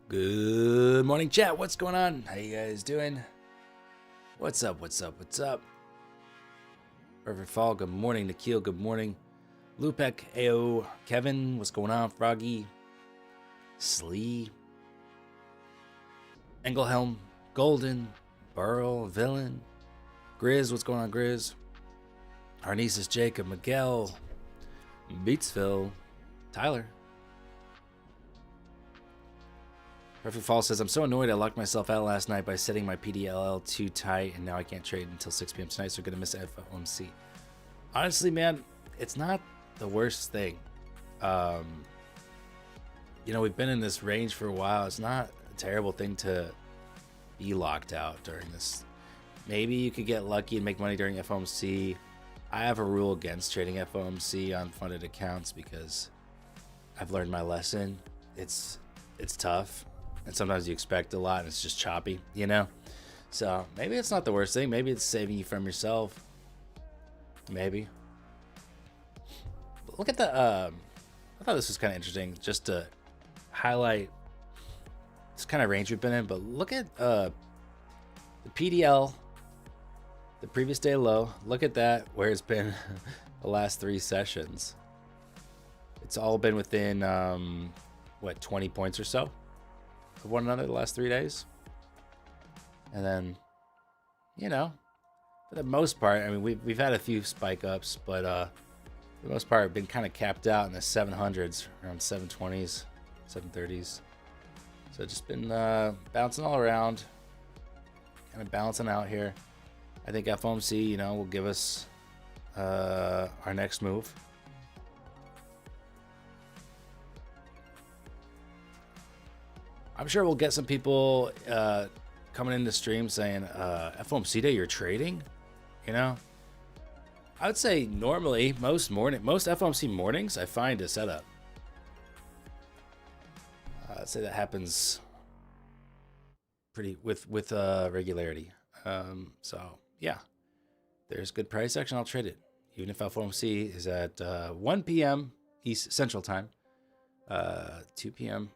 Good morning, chat. What's going on? How you guys doing? What's up? What's up? What's up? Perfect Fall. Good morning, Nikhil. Good morning, Lupek. Ao. Kevin. What's going on? Froggy. Slee. Engelhelm. Golden. Burl. Villain. Grizz. What's going on, Grizz? Arnesis. Jacob. Miguel. Beatsville. Tyler. Perfect Fall says, I'm so annoyed I locked myself out last night by setting my PDLL too tight, and now I can't trade until 6 p.m. tonight, so I'm going to miss FOMC. Honestly, man, it's not the worst thing. We've been in this range for a while. It's not a terrible thing to be locked out during this. Maybe you could get lucky and make money during FOMC. I have a rule against trading FOMC on funded accounts because I've learned my lesson. It's tough. And sometimes you expect a lot and it's just choppy, So maybe it's not the worst thing. Maybe it's saving you from yourself. Maybe. But look at the, I thought this was kind of interesting just to highlight this kind of range we've been in. But look at the PDL, the previous day low. Look at that, where it's been the last 3 sessions. It's all been within, 20 points or so of one another the last 3 days. And then, for the most part, I mean, we've had a few spike ups, but for the most part, been kind of capped out in the 700s, around 720s, 730s. So just been bouncing all around, kind of balancing out here. I think FOMC, will give us our next move. I'm sure we'll get some people coming into stream saying, FOMC day, you're trading? I would say normally, most FOMC mornings, I find a setup. I'd say that happens pretty with regularity. So, yeah, there's good price action. I'll trade it. Even if FOMC is at 1 p.m. East Central Time, 2 p.m.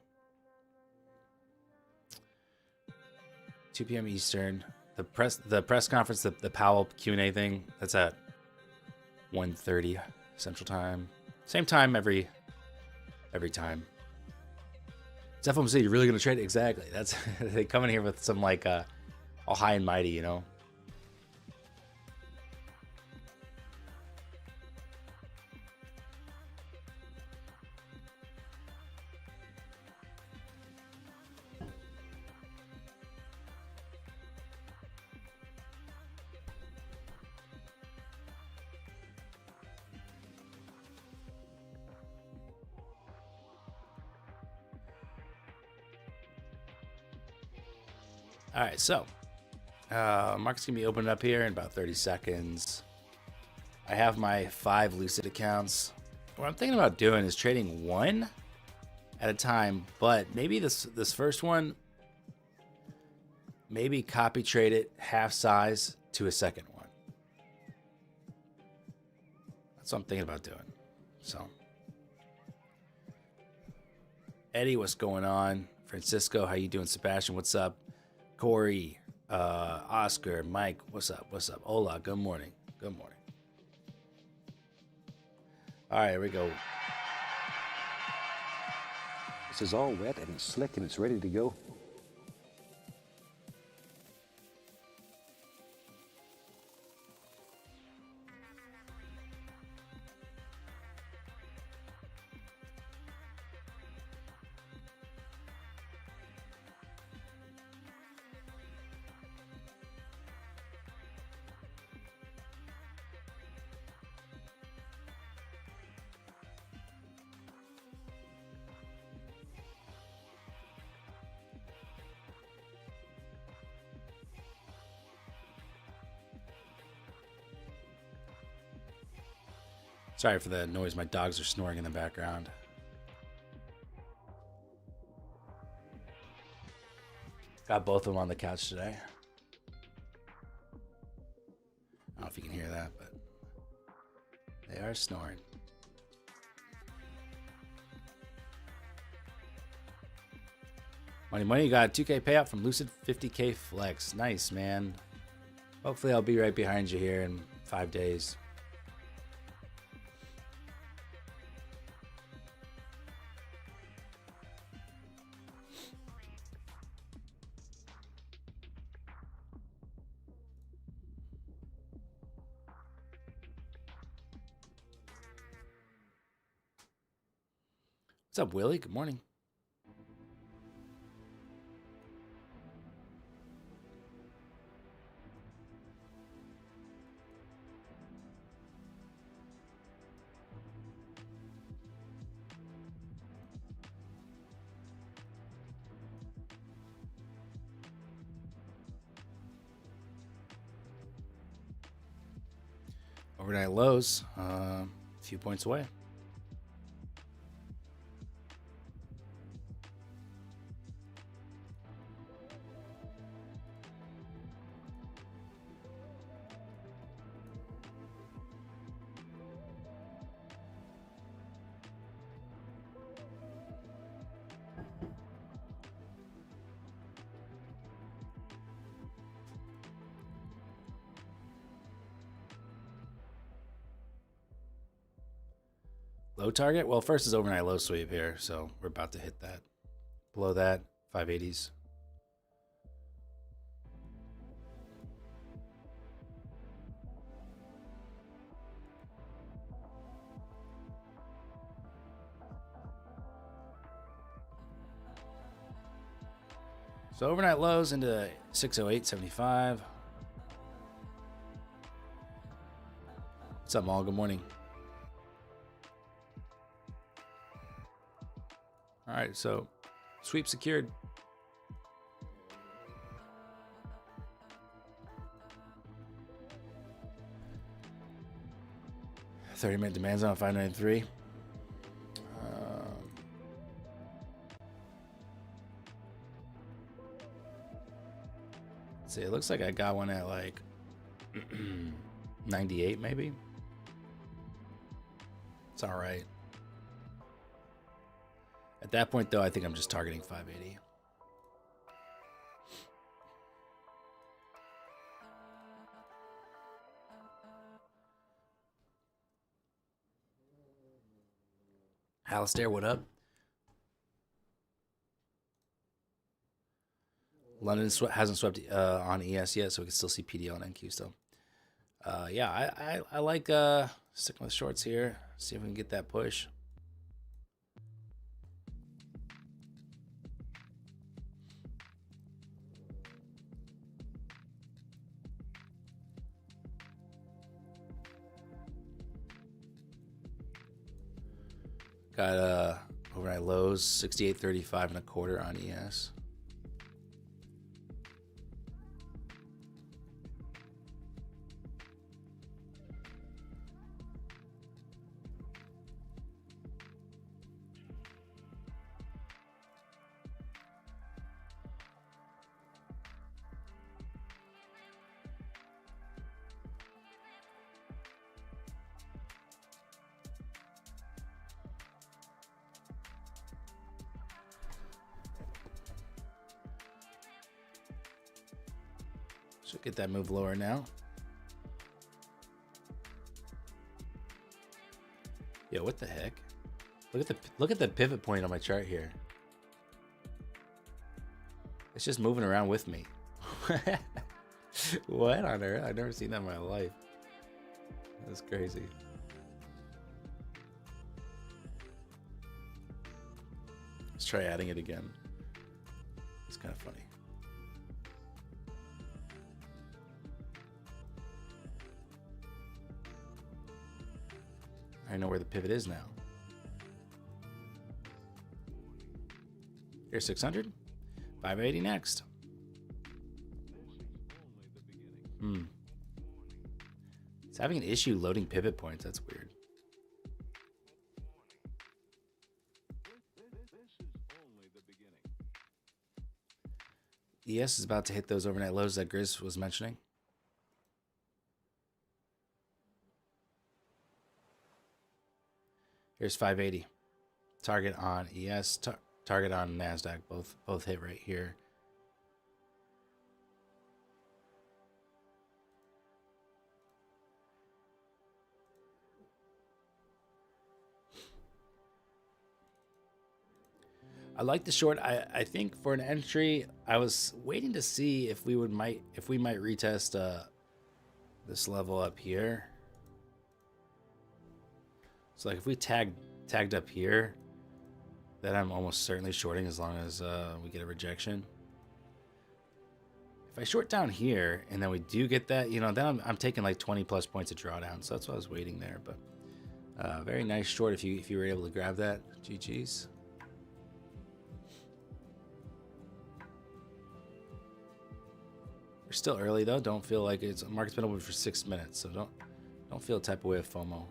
2 p.m. Eastern. The press conference, the Powell Q&A thing, that's at 1:30 Central Time. Same time every time. It's FOMC, you're really gonna trade it? Exactly. That's they come in here with some all high and mighty, All right, so market's gonna be opening up here in about 30 seconds. I have my 5 Lucid accounts. What I'm thinking about doing is trading one at a time, but maybe this first one, maybe copy trade it half size to a second one. That's what I'm thinking about doing. So, Eddie, what's going on? Francisco, how you doing? Sebastian, what's up? Corey, Oscar, Mike, what's up? What's up? Hola, good morning. Good morning. All right, here we go. This is all wet and it's slick and it's ready to go. Sorry for the noise. My dogs are snoring in the background. Got both of them on the couch today. I don't know if you can hear that, but they are snoring. Money, money. You got a 2K payout from Lucid 50K Flex. Nice, man. Hopefully I'll be right behind you here in 5 days. What's up, Willie? Good morning. Overnight lows, a few points away. Low target? Well, first is overnight low sweep here, so we're about to hit that. Below that, 580s. So overnight lows into 608.75. What's up, Maul? Good morning. All right, so sweep secured. $30-minute demands on 593. Let's see, it looks like I got one at like 98 maybe. It's all right. At that point, though, I think I'm just targeting 580. Alistair, what up? London hasn't swept on ES yet, so we can still see PDL and NQ still. Yeah, I like sticking with shorts here. See if we can get that push. Got overnight lows 68.35 and a quarter on ES. Should get that move lower now. Yo, what the heck? Look at the pivot point on my chart here. It's just moving around with me. What on earth? I've never seen that in my life. That's crazy. Let's try adding it again. It's kind of funny. I know where the pivot is now. Here's 600. 580 next. It's having an issue loading pivot points. That's weird. ES is about to hit those overnight lows that Grizz was mentioning. Here's 580. Target on ES. Target on NASDAQ both hit right here. I like the short. I think for an entry, I was waiting to see if we might retest this level up here. So like if we tagged up here, then I'm almost certainly shorting as long as we get a rejection. If I short down here and then we do get that, you know, then I'm taking like 20 plus points of drawdown. So that's why I was waiting there. But very nice short if you were able to grab that. GG's. We're still early though. Don't feel like it's market's been open for 6 minutes, so don't feel the type of way of FOMO.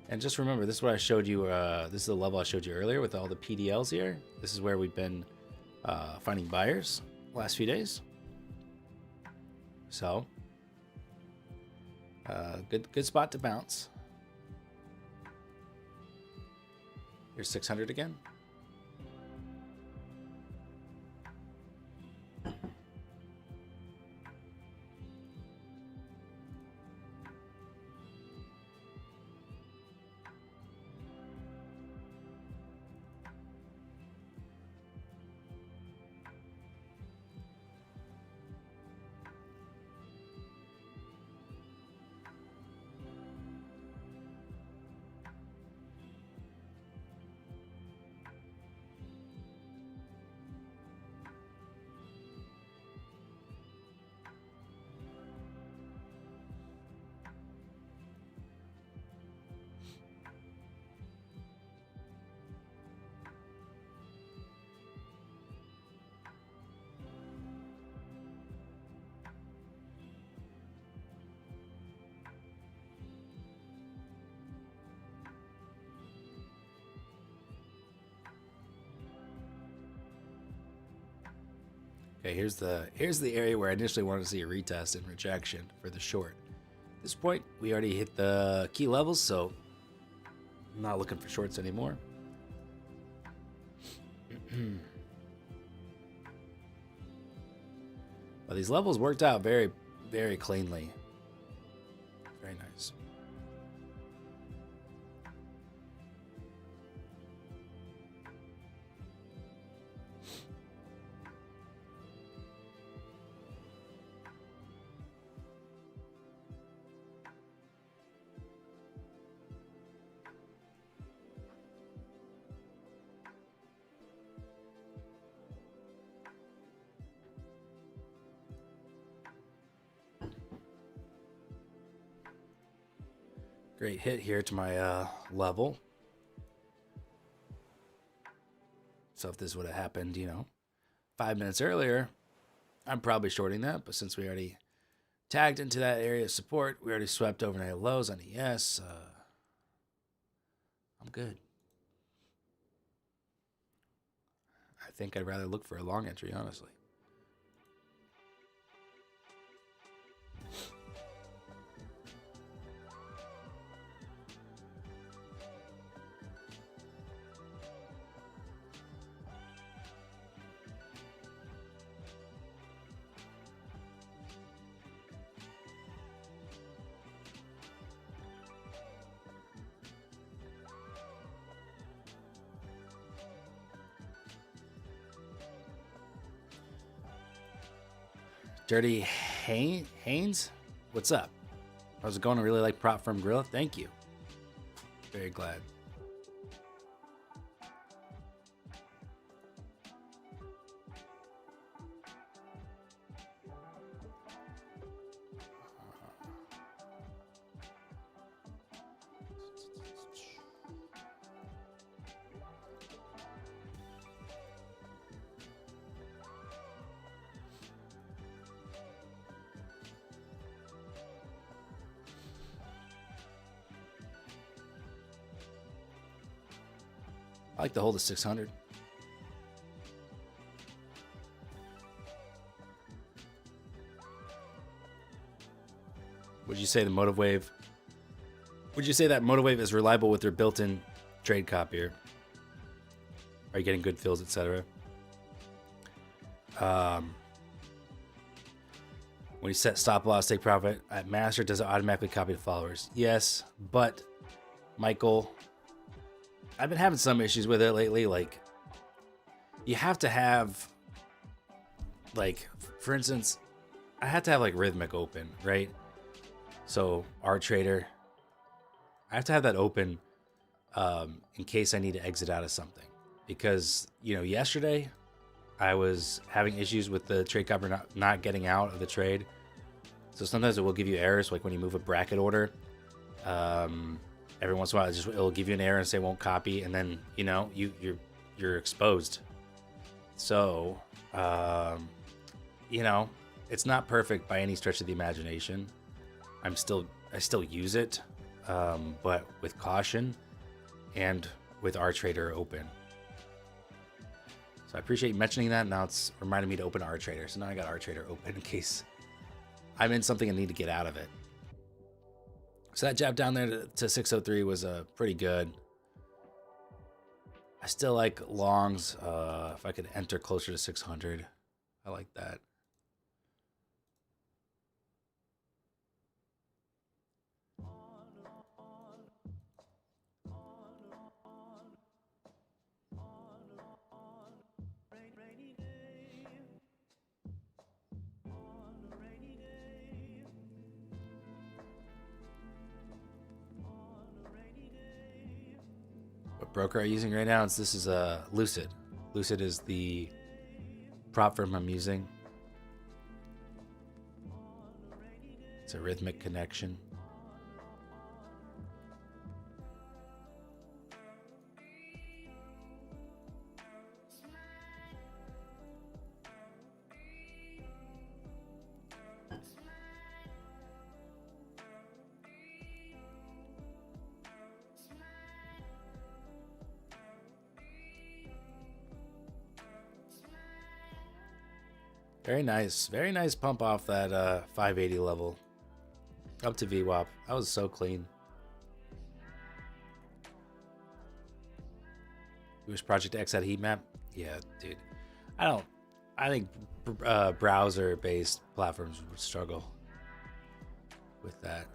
And just remember, this is what I showed you. This is the level I showed you earlier with all the PDLs here. This is where we've been finding buyers the last few days. So good spot to bounce. Here's 600 again. Okay, here's the area where I initially wanted to see a retest and rejection for the short. At this point, we already hit the key levels, so I'm not looking for shorts anymore. But these levels worked out very, very cleanly. Very nice. Great hit here to my level. So if this would have happened, you know, 5 minutes earlier, I'm probably shorting that. But since we already tagged into that area of support, we already swept overnight lows on ES. I'm good. I think I'd rather look for a long entry, honestly. Dirty Haynes, what's up? How's it going? I really like Prop Firm Grill. Thank you. Very glad. I like to hold a 600. Would you say the Motive Wave? Would you say that Motive Wave is reliable with their built-in trade copier? Are you getting good fills, etc.? When you set stop loss, take profit at master, does it automatically copy to followers? Yes, but Michael, I've been having some issues with it lately. Like, you have to have, like, for instance, I have to have like Rhythmic open, right? So Art Trader, I have to have that open in case I need to exit out of something. Because, you know, yesterday I was having issues with the trade copper not getting out of the trade. So sometimes it will give you errors, like when you move a bracket order. Every once in a while, it'll give you an error and say won't copy, and then, you know, you're exposed. So, you know, it's not perfect by any stretch of the imagination. I still use it, but with caution and with Art Trader open. So I appreciate you mentioning that. Now it's reminding me to open Art Trader. So now I got Art Trader open in case I'm in something and need to get out of it. So that jab down there to 603 was pretty good. I still like longs. If I could enter closer to 600, I like that. What broker are you using right now? This is Lucid. Lucid is the prop firm I'm using. It's a rhythmic connection. Very nice pump off that 580 level. Up to VWAP. That was so clean. You wish Project X had a heat map? Yeah, dude. I think browser-based platforms would struggle with that.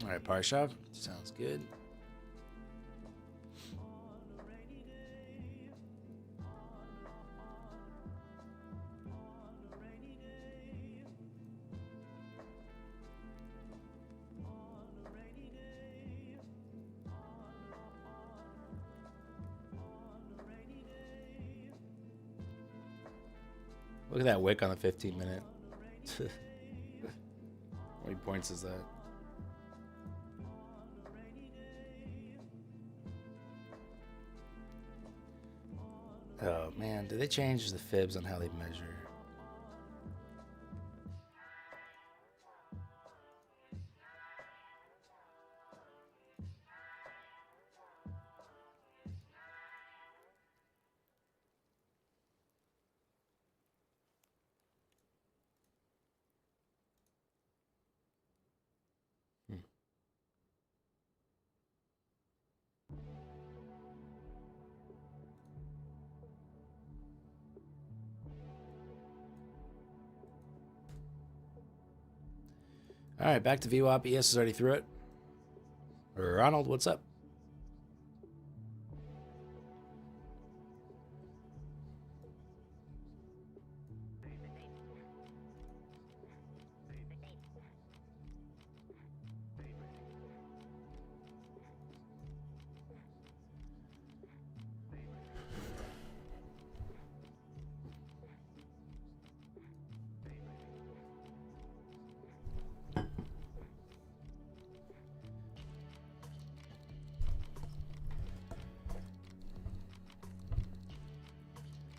All right, Parshav. Sounds good. Look at that wick on the 15-minute. How many points is that? Oh man, did they change the fibs on how they measure? All right, back to VWAP. ES is already through it. Ronald, what's up?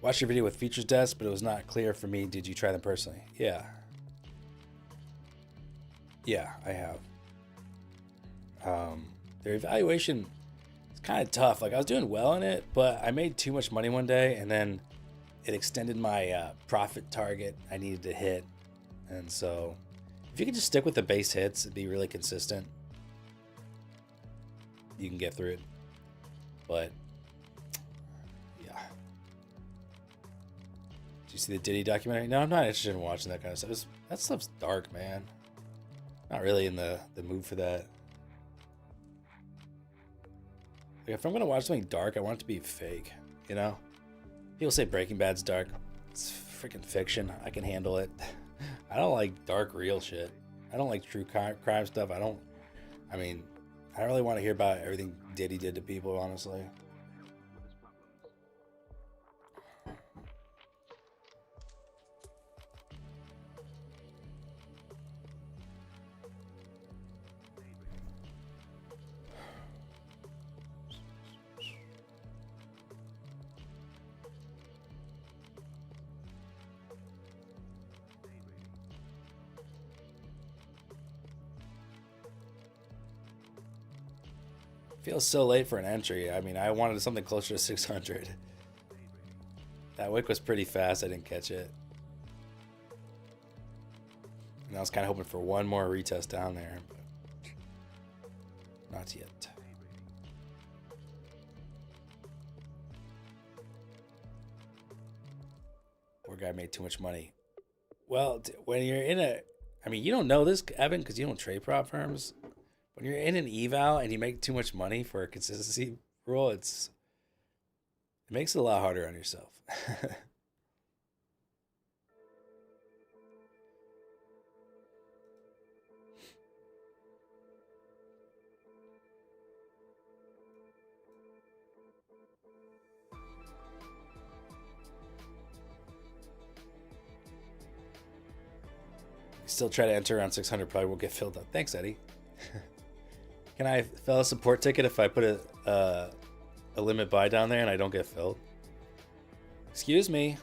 Watched your video with Features Desk, but it was not clear for me. Did you try them personally? Yeah. Yeah, I have. Their evaluation is kind of tough. Like, I was doing well in it, but I made too much money one day, and then it extended my profit target I needed to hit. And so, if you can just stick with the base hits and be really consistent, you can get through it. But yeah. Did you see the Diddy documentary? No, I'm not interested in watching that kind of stuff. That stuff's dark, man. Not really in the mood for that. Like, if I'm gonna watch something dark, I want it to be fake, you know? People say Breaking Bad's dark. It's freaking fiction. I can handle it. I don't like dark real shit. I don't like true crime stuff. I don't really want to hear about everything Diddy did to people, honestly. Feels so late for an entry. I mean, I wanted something closer to 600. That wick was pretty fast. I didn't catch it. And I was kind of hoping for one more retest down there, but not yet. Poor guy made too much money. Well, when you're in a... I mean, you don't know this, Evan, because you don't trade prop firms. When you're in an eval and you make too much money for a consistency rule, it makes it a lot harder on yourself. Still try to enter around 600, probably won't get filled up. Thanks, Eddie. Can I fill a support ticket if I put a limit buy down there and I don't get filled? Excuse me.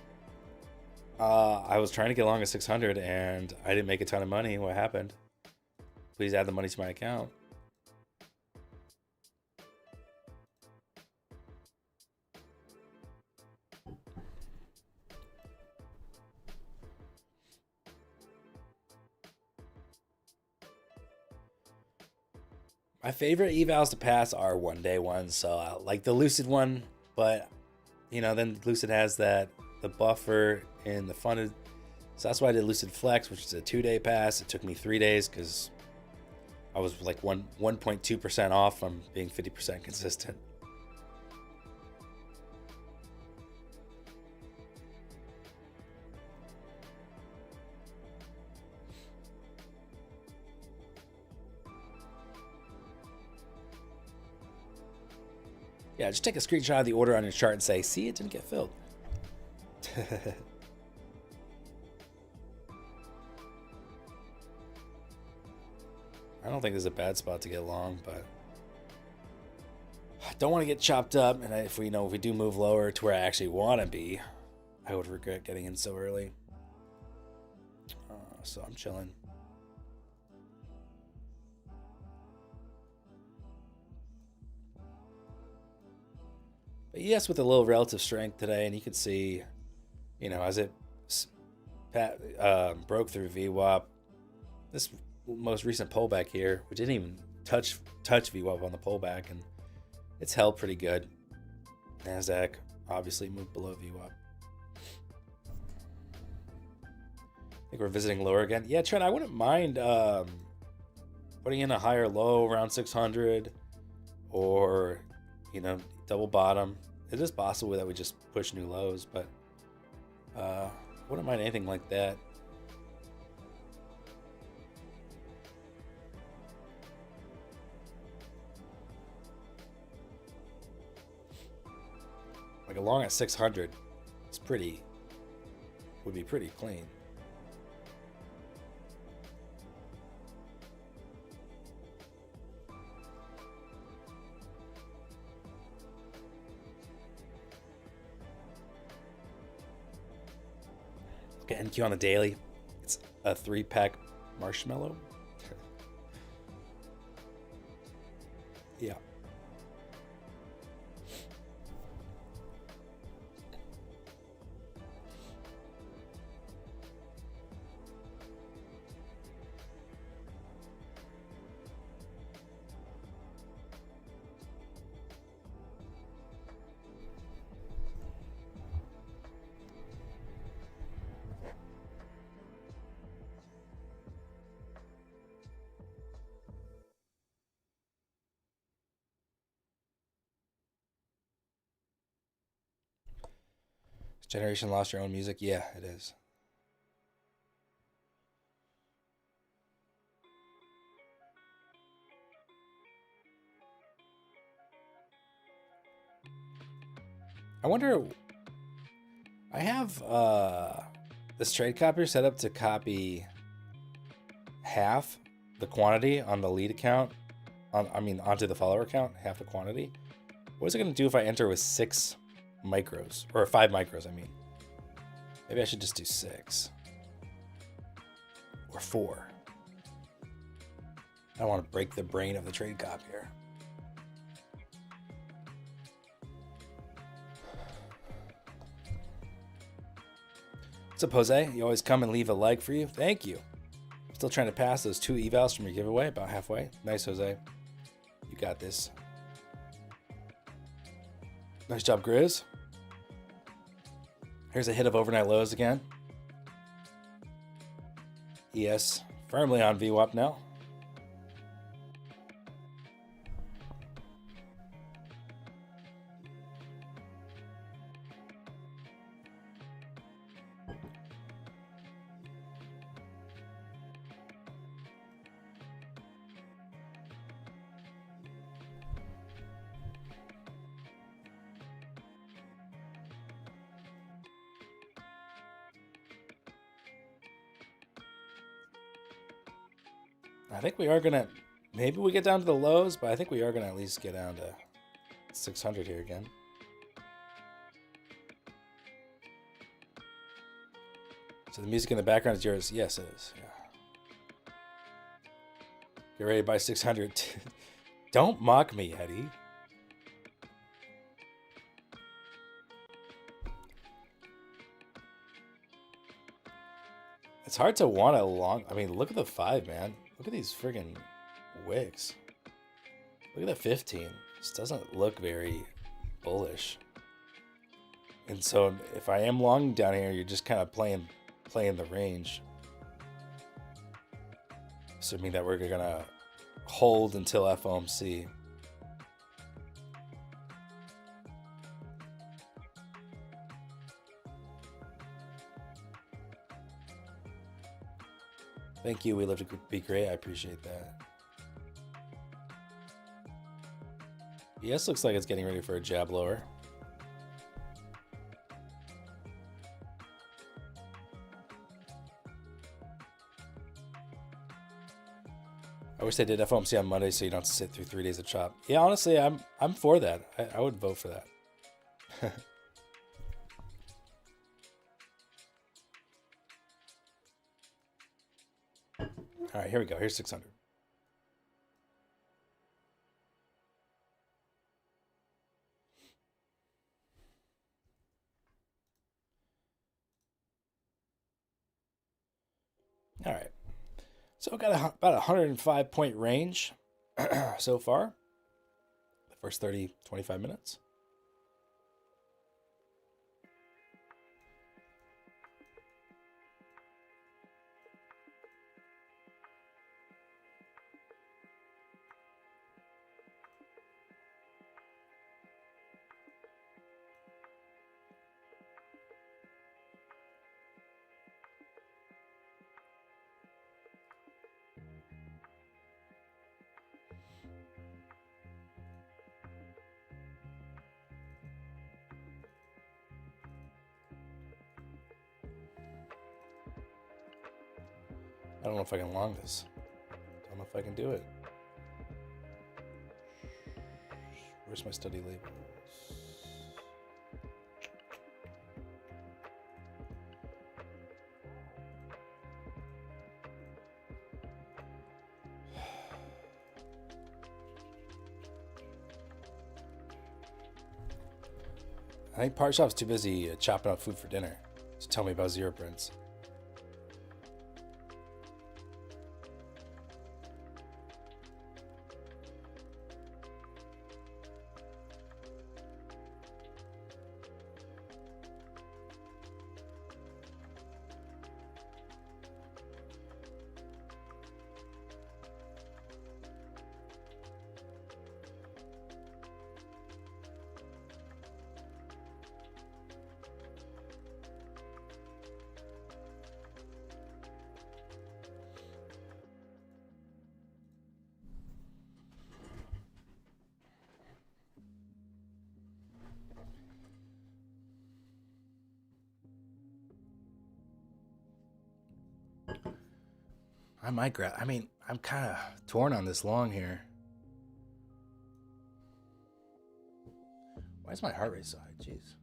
I was trying to get along at 600 and I didn't make a ton of money. What happened? Please add the money to my account. My favorite evals to pass are one-day ones, so I like the Lucid one, but you know, then Lucid has the buffer in the funded, so that's why I did Lucid Flex, which is a 2-day pass. It took me 3 days because I was like 1.2% off from being 50% consistent. Yeah, just take a screenshot of the order on your chart and say, see, it didn't get filled. I don't think there's a bad spot to get long, but I don't want to get chopped up. And if we do move lower to where I actually want to be, I would regret getting in so early. So I'm chilling. But yes, with a little relative strength today, and you can see, you know, as it broke through VWAP, this most recent pullback here, we didn't even touch VWAP on the pullback, and it's held pretty good. NASDAQ obviously moved below VWAP. I think we're visiting lower again. Yeah, Trent, I wouldn't mind putting in a higher low around 600 or, double bottom. It is possible that we just push new lows, but wouldn't mind anything like that. Like a long at 600, would be pretty clean. Look at NQ on the daily. It's a 3-pack marshmallow. Yeah. Generation lost your own music? Yeah, it is. I wonder, I have this trade copier set up to copy half the quantity on the lead account, onto the follower account, half the quantity. What is it going to do if I enter with 6 micros, or 5 micros, I mean? Maybe I should just do 6 or 4. I don't want to break the brain of the trade copier. What's up, Jose? You always come and leave a like for you. Thank you. Still trying to pass those 2 evals from your giveaway, about halfway. Nice, Jose. You got this. Nice job, Grizz. Here's a hit of overnight lows again. ES firmly on VWAP now. I think we are going to, maybe we get down to the lows, but I think we are going to at least get down to 600 here again. So the music in the background is yours? Yes, it is. Yeah. Get ready to buy 600. Don't mock me, Eddie. It's hard to want a long, look at the 5, man. Look at these friggin' wicks. Look at the 15. This doesn't look very bullish. And so if I am long down here, you're just kind of playing the range. Assuming that we're gonna hold until FOMC. Thank you. We live to be great. I appreciate that. ES looks like it's getting ready for a jab lower. I wish they did FOMC on Monday so you don't have to sit through 3 days of chop. Yeah, honestly, I'm for that. I would vote for that. All right, here we go. Here's 600. All right. So we got about a 105 point range so far. The first 30, 25 minutes. don't know if I can long this. I don't know if I can do it. Where's my study labels? I think Part Shop's too busy chopping up food for dinner to tell me about zero prints. I might grab. I mean, I'm kind of torn on this long here. Why is my heart rate so high? Jeez.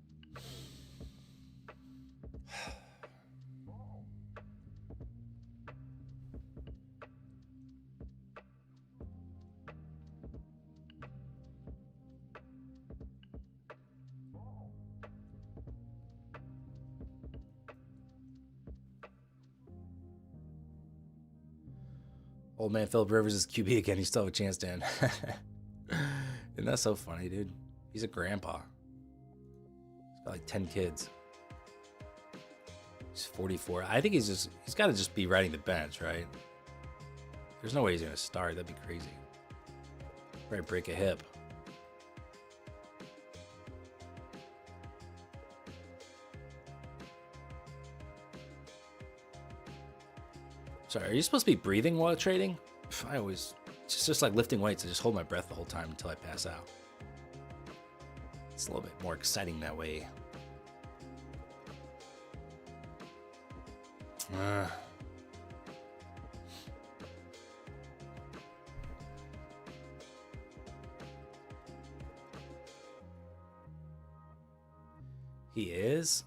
Old man Philip Rivers is QB again. You still have a chance, Dan. Isn't that so funny, dude? He's a grandpa. He's got like 10 kids. He's 44. I think he's got to just be riding the bench, right? There's no way he's going to start. That'd be crazy. Probably break a hip. Sorry, are you supposed to be breathing while trading? I always, it's just like lifting weights. I just hold my breath the whole time until I pass out. It's a little bit more exciting that way. He is?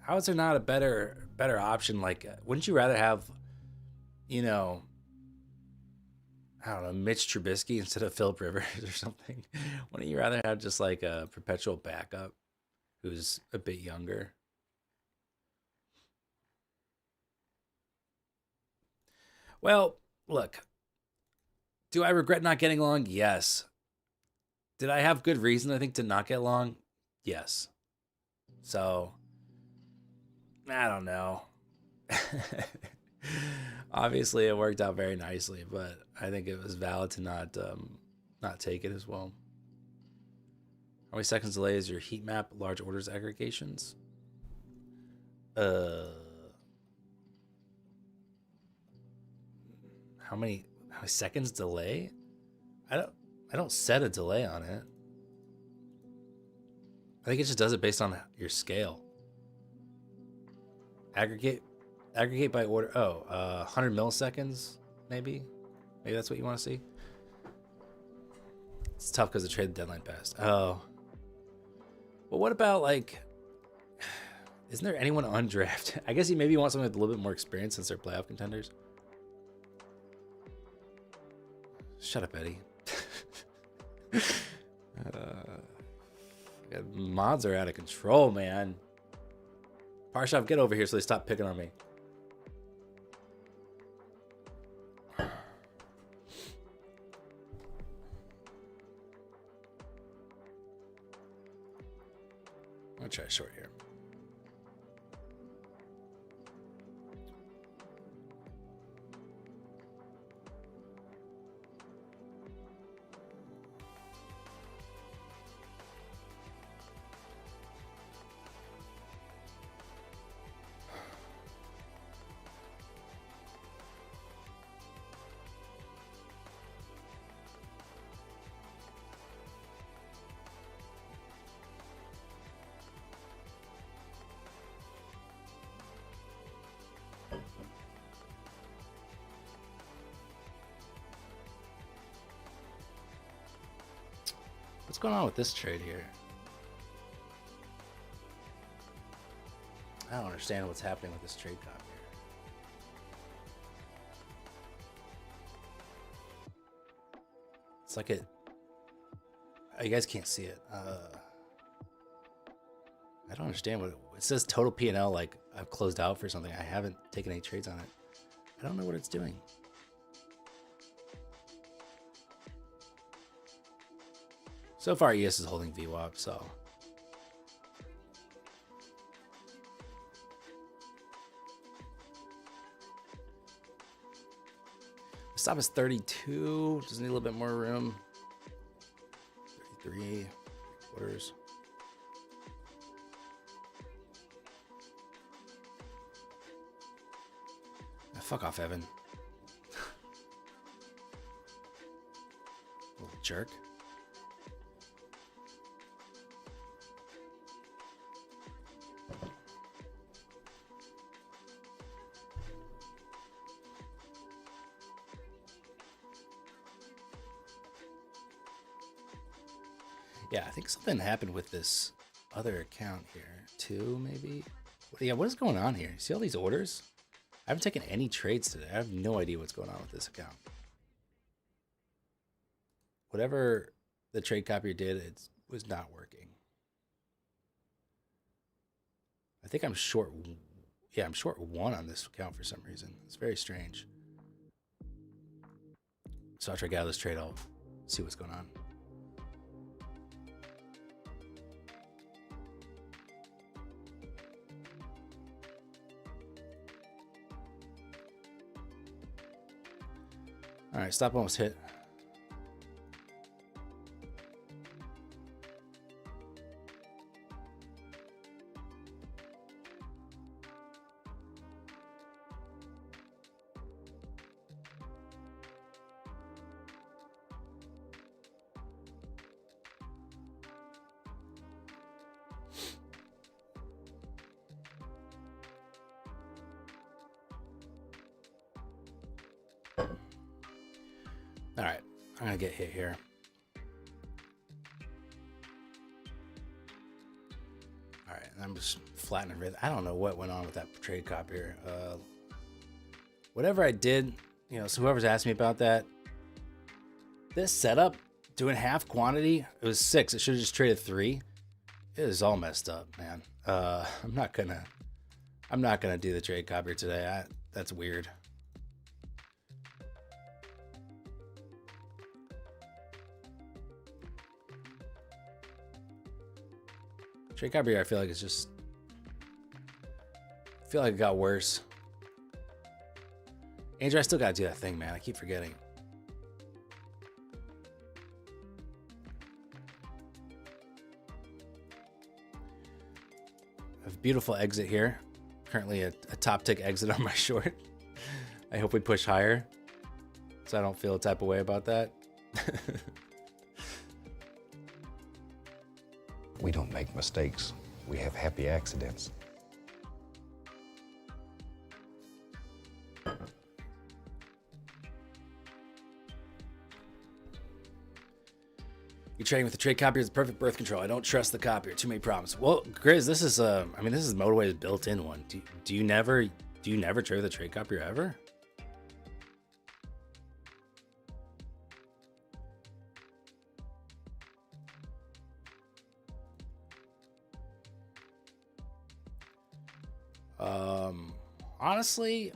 How is there not a better option? Like, wouldn't you rather have, you know, I don't know, Mitch Trubisky instead of Philip Rivers or something? Wouldn't you rather have just like a perpetual backup who's a bit younger? Well, look, do I regret not getting long? Yes. Did I have good reason, I think, to not get long? Yes. So, I don't know. Obviously, it worked out very nicely, but I think it was valid to not take it as well. How many seconds delay is your heat map large orders aggregations? How many seconds delay? I don't set a delay on it. I think it just does it based on your scale. Aggregate by order. 100 milliseconds, maybe. Maybe that's what you want to see. It's tough because the trade deadline passed. Oh. Well, what about, like, isn't there anyone undrafted? I guess you maybe want someone with a little bit more experience since they're playoff contenders. Shut up, Eddie. Mods are out of control, man. Parshov, get over here so they stop picking on me. I'll try short here. What's going on with this trade here? I don't understand what's happening with this trade copy here. It's like it. Oh, you guys can't see it. I don't understand what it says. Total P&L, like I've closed out for something. I haven't taken any trades on it. I don't know what it's doing. So far, ES is holding VWAP, so. The stop is 32. Just need a little bit more room. 33 quarters. Fuck off, Evan. Little jerk. Yeah, I think something happened with this other account here too, maybe. Yeah, what is going on here? See all these orders? I haven't taken any trades today. I have no idea what's going on with this account. Whatever the trade copier did, it was not working. I think I'm short. Yeah, I'm short 1 on this account for some reason. It's very strange. So I'll try to get out of this trade. I'll see what's going on. All right, stop almost hit. All right, I'm gonna get hit here. All right, I'm just flattening rhythm. I don't know what went on with that trade copier. Whatever I did, you know, so whoever's asked me about that, this setup, doing half quantity, it was 6. It should have just traded 3. It is all messed up, man. I'm not gonna do the trade copier today. That's weird. Trade copier, I feel like it's just. I feel like it got worse. Andrew, I still gotta do that thing, man. I keep forgetting. I have a beautiful exit here. Currently a top tick exit on my short. I hope we push higher, so I don't feel a type of way about that. We don't make mistakes. We have happy accidents. You're trading with the trade copier is the perfect birth control. I don't trust the copier. Too many problems. Well, Grizz, this is I mean, this is Motorway's built-in one. Do you never trade with the trade copier ever? Honestly,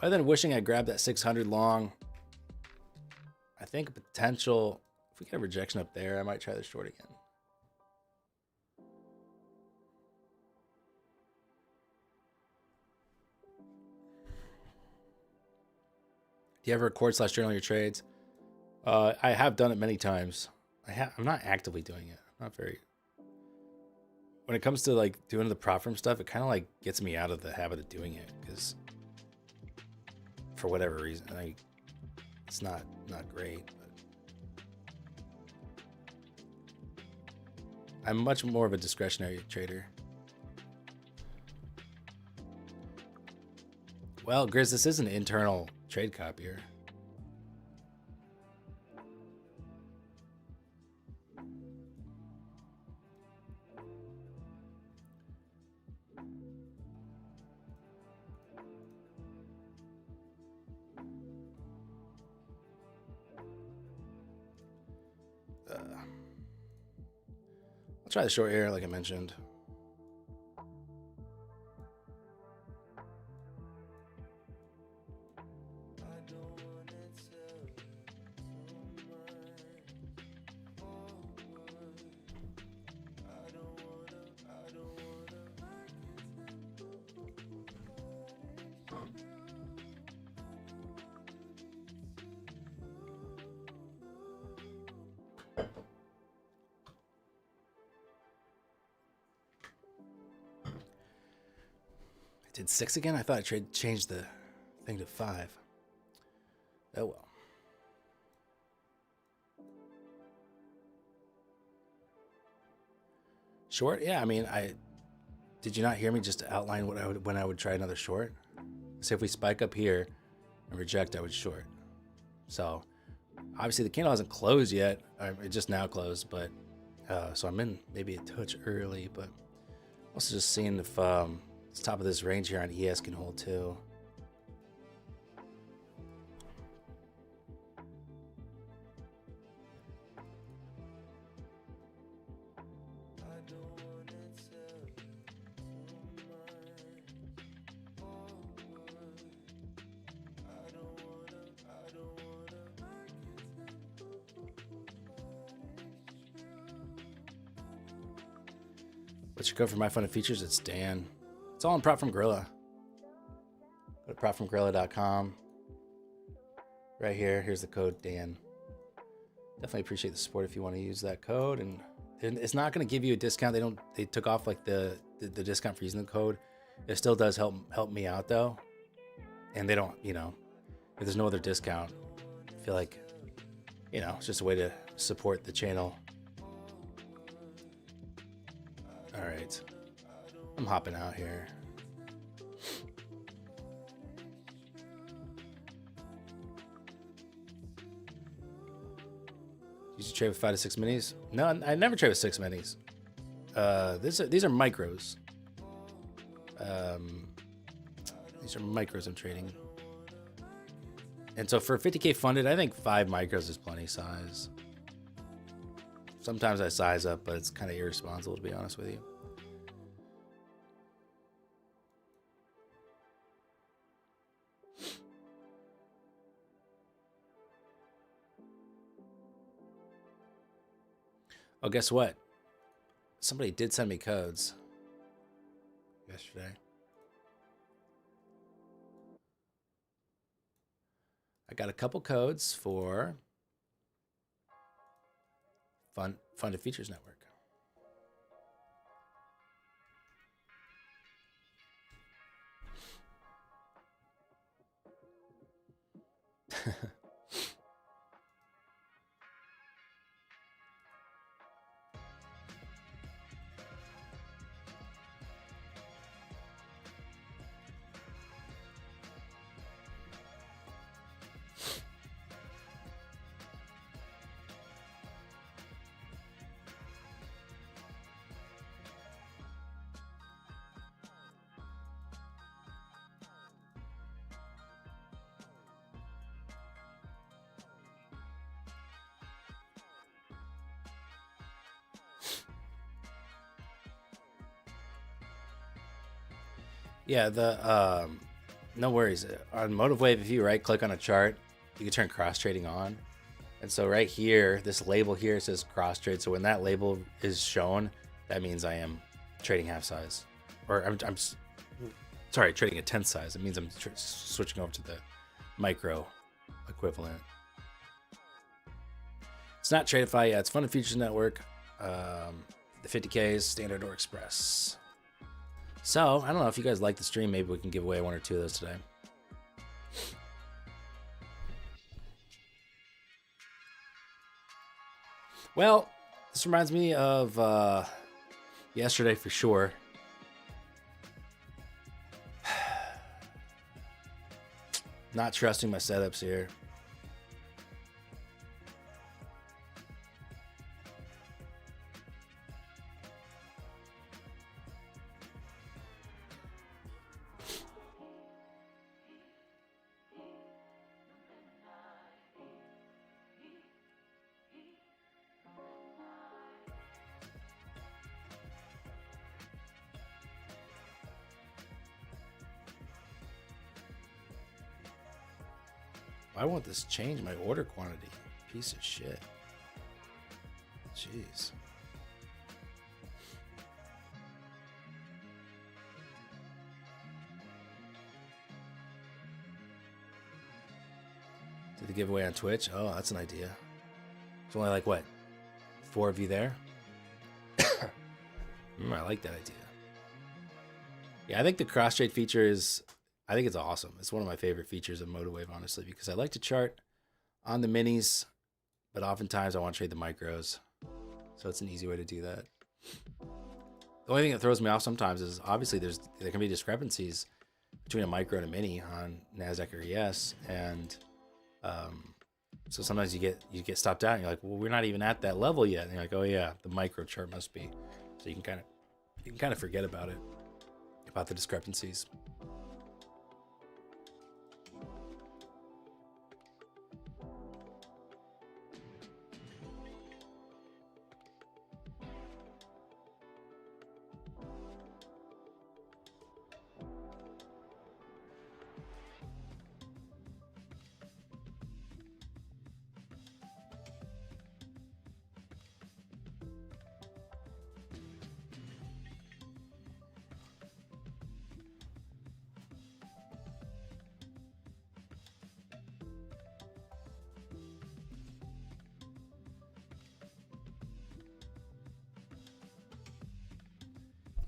other than wishing I grabbed that 600 long, I think a potential, if we get a rejection up there, I might try the short again. Do you ever record/journal your trades? I have done it many times. I'm not actively doing it. I'm not very. When it comes to like doing the prop firm stuff, it kind of like gets me out of the habit of doing it because for whatever reason, it's not great. But I'm much more of a discretionary trader. Well, Grizz, this is an internal trade copier. try the short here, like I mentioned. Did 6 again? I thought I changed the thing to 5. Oh well. Short? Yeah, I mean, did you not hear me just outline when I would try another short? So if we spike up here and reject, I would short. So obviously the candle hasn't closed yet. It just now closed, but so I'm in maybe a touch early, but also just seeing if it's top of this range here on ES can hold too. What's your code for my fun and features? It's Dan. It's all in Prop from Gorilla. Go to propfromgorilla.com. Right here. Here's the code Dan. Definitely appreciate the support if you want to use that code. And it's not going to give you a discount. They took off like the discount for using the code. It still does help me out though. And they don't, if there's no other discount, I feel like, it's just a way to support the channel. All right, I'm hopping out here. Did you trade with 5 to 6 minis? No, I never trade with 6 minis. These are micros. These are micros I'm trading. And so for 50K funded, I think 5 micros is plenty size. Sometimes I size up, but it's kind of irresponsible, to be honest with you. Oh, guess what? Somebody did send me codes yesterday. I got a couple codes for Funded Features Network. Yeah, no worries. On MotiveWave, if you right click on a chart, you can turn cross trading on. And so right here, this label here says cross trade. So when that label is shown, that means I am trading half size, or I'm sorry, trading a 10th size. It means I'm switching over to the micro equivalent. It's not Tradeify. Yeah, it's Funded Features Network. The 50Ks, Standard or Express. So, I don't know if you guys like the stream. Maybe we can give away 1 or 2 of those today. Well, this reminds me of yesterday for sure. Not trusting my setups here. Why won't this change my order quantity? Piece of shit. Jeez. Did the giveaway on Twitch? Oh, that's an idea. There's only like what? 4 of you there? I like that idea. Yeah, I think the cross trade feature is, I think it's awesome. It's one of my favorite features of MotoWave, honestly, because I like to chart on the minis, but oftentimes I want to trade the micros. So it's an easy way to do that. The only thing that throws me off sometimes is obviously there can be discrepancies between a micro and a mini on NASDAQ or ES, and so sometimes you get stopped out and you're like, well, we're not even at that level yet, and you're like, oh yeah, the micro chart must be. So you can kind of forget about it, about the discrepancies.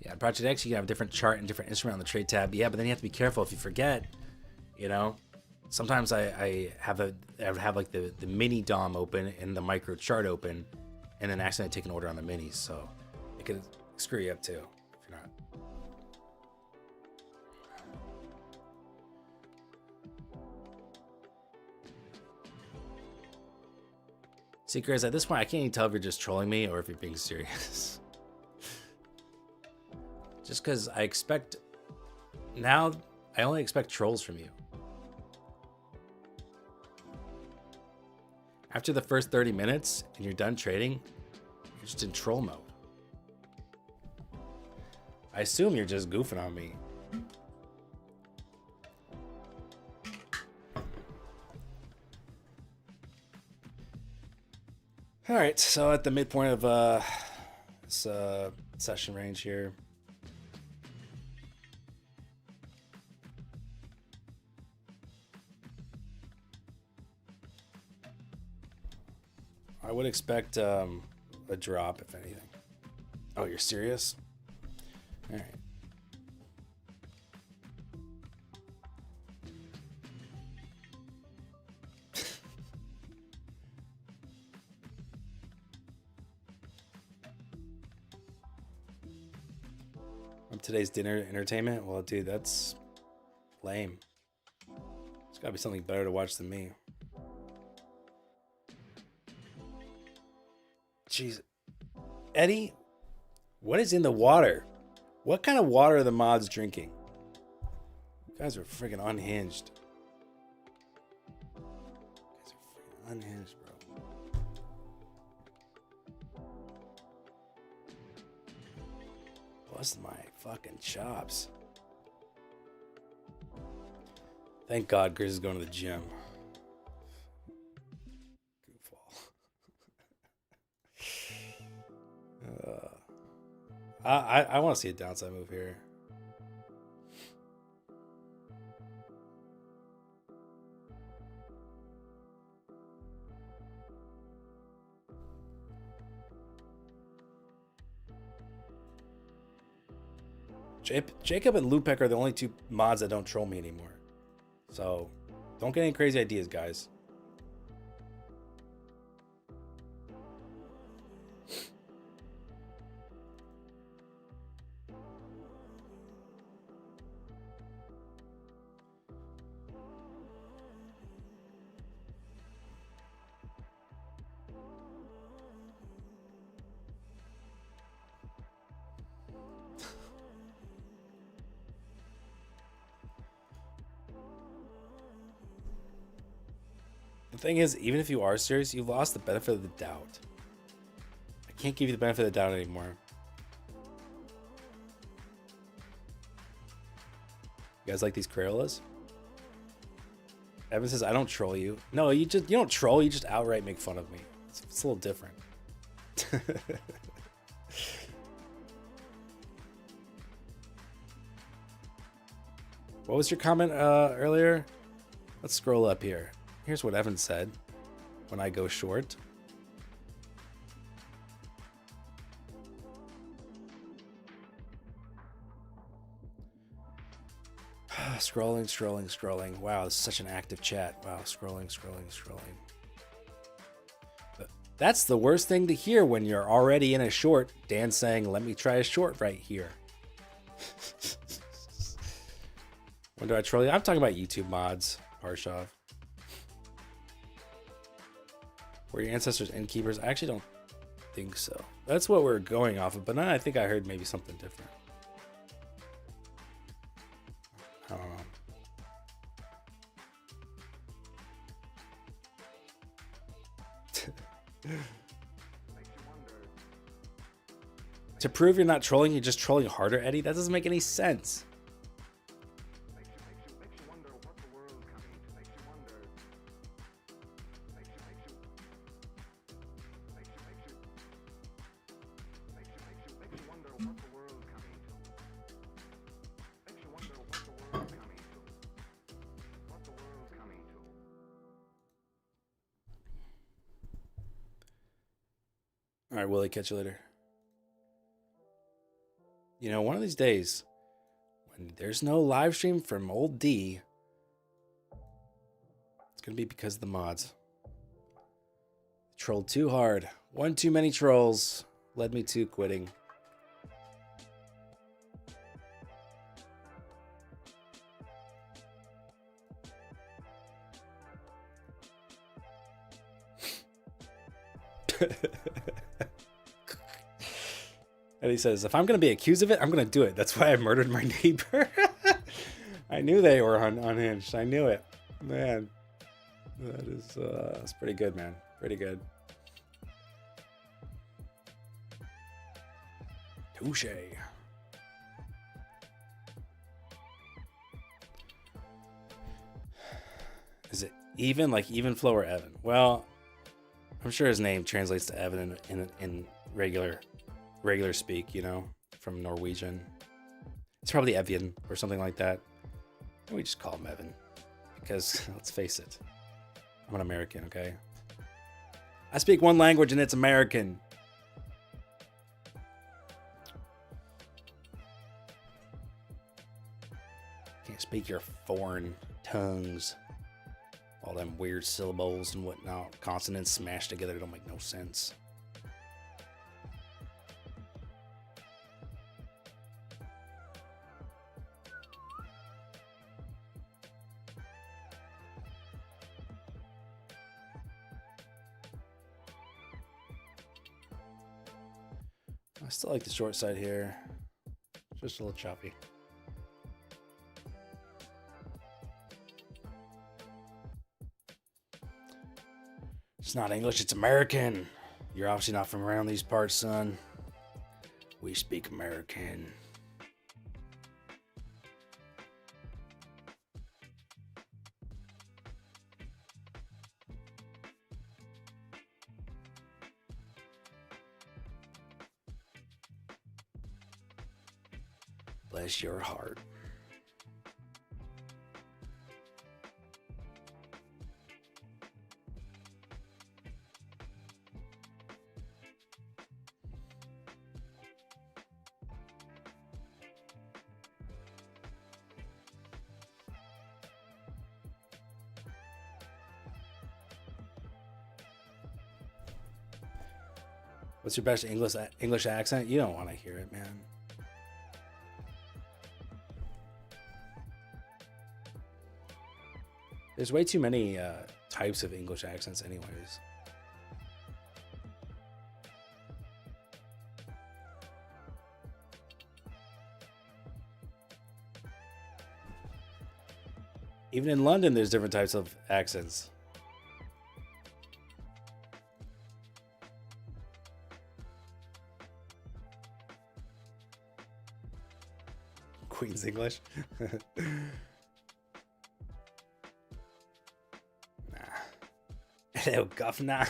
Yeah, Project X, you can have a different chart and different instrument on the trade tab. Yeah, but then you have to be careful if you forget. You know, sometimes I have like the mini DOM open and the micro chart open, and then accidentally take an order on the minis. So it could screw you up too if you're not. Secret is at this point I can't even tell if you're just trolling me or if you're being serious. Just because I expect now, I only expect trolls from you. After the first 30 minutes and you're done trading, you're just in troll mode. I assume you're just goofing on me. All right, so at the midpoint of this session range here, I would expect a drop, if anything. Oh, you're serious? All right. Today's dinner entertainment? Well, dude, that's lame. There's gotta be something better to watch than me. Jeez. Eddie, what is in the water? What kind of water are the mods drinking? You guys are freaking unhinged. You guys are freaking unhinged, bro. Bless my fucking chops. Thank God Chris is going to the gym. I want to see a downside move here. Jacob and Lupek are the only two mods that don't troll me anymore. So don't get any crazy ideas, guys. The thing is, even if you are serious, you've lost the benefit of the doubt. I can't give you the benefit of the doubt anymore. You guys like these Crayolas? Evan says, I don't troll you. No, you don't troll, you just outright make fun of me. It's a little different. What was your comment earlier? Let's scroll up here. Here's what Evan said when I go short. Scrolling. Wow, this is such an active chat. Wow, scrolling. But that's the worst thing to hear when you're already in a short. Dan saying, let me try a short right here. When do I troll you? I'm talking about YouTube mods, Harshov. Were your ancestors innkeepers? I actually don't think so. That's what we're going off of, but now I think I heard maybe something different. I don't know. To prove you're not trolling, you're just trolling harder, Eddie? That doesn't make any sense. All right, Willie, catch you later. You know, one of these days, when there's no live stream from old D, it's going to be because of the mods. Trolled too hard. One too many trolls led me to quitting. And he says, if I'm going to be accused of it, I'm going to do it. That's why I murdered my neighbor. I knew they were unhinged. I knew it. Man, that's pretty good, man. Pretty good. Touche. Is it even, like even flow or Evan? Well, I'm sure his name translates to Evan in regular speak, you know, from Norwegian. It's probably Evian or something like that. We just call him Evan because let's face it, I'm an American, okay? I speak one language and it's American. Can't speak your foreign tongues. All them weird syllables and whatnot, consonants smashed together don't make no sense. I still like the short side here. Just a little choppy. It's not English, it's American. You're obviously not from around these parts, son. We speak American. Bless your heart. What's your best English accent? You don't want to hear it, man. There's way too many types of English accents anyways. Even in London, there's different types of accents. Queen's English. Hello, governor.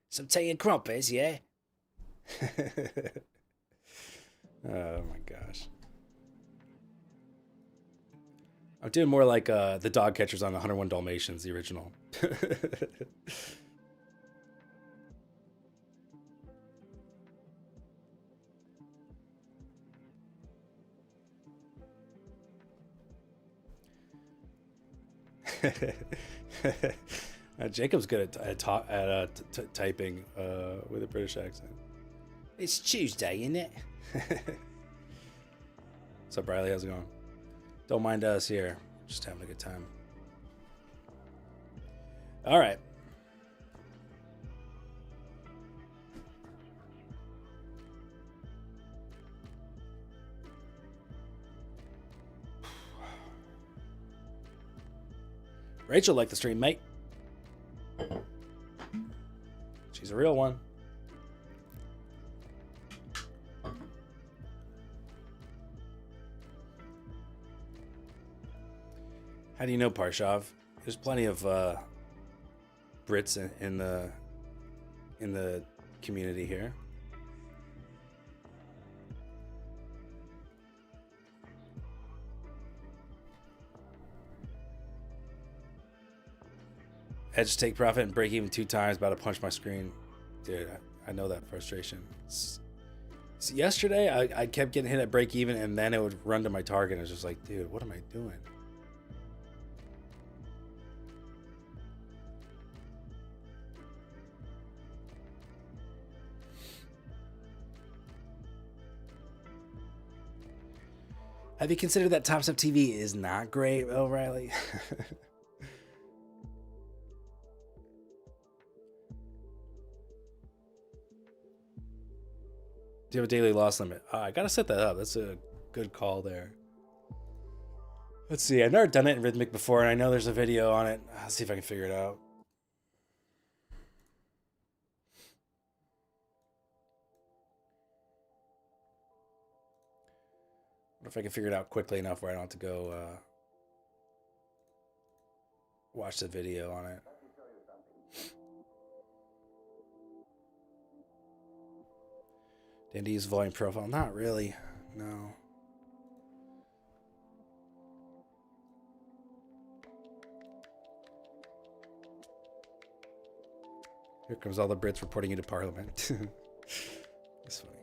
Some tea and crumpets, yeah? Oh my gosh. I'm doing more like the dog catchers on 101 Dalmatians, the original. Jacob's good at typing with a British accent. It's Tuesday, isn't it? What's up, Riley? How's it going? Don't mind us here. Just having a good time. All right. Rachel liked the stream, mate. She's a real one. How do you know Parshav? There's plenty of Brits in the community here. Edge take profit and break even 2 times. About to punch my screen, dude. I know that frustration. Yesterday, I kept getting hit at break even, and then it would run to my target. And I was just like, dude, what am I doing? Have you considered that Top Step TV is not great, O'Reilly? Do you have a daily loss limit? I gotta set that up. That's a good call there. Let's see. I've never done it in Rhythmic before, and I know there's a video on it. Let's see if I can figure it out. What if I can figure it out quickly enough where I don't have to go watch the video on it? Dandy's volume profile? Not really. No. Here comes all the Brits reporting into Parliament. That's funny.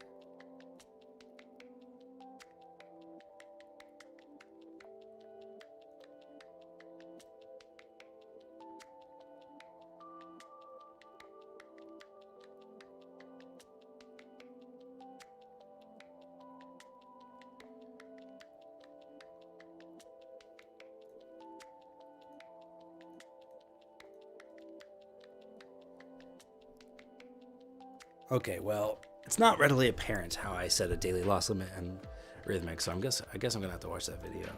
Okay, well, it's not readily apparent how I set a daily loss limit in Rhythmic, so I guess I'm gonna have to watch that video.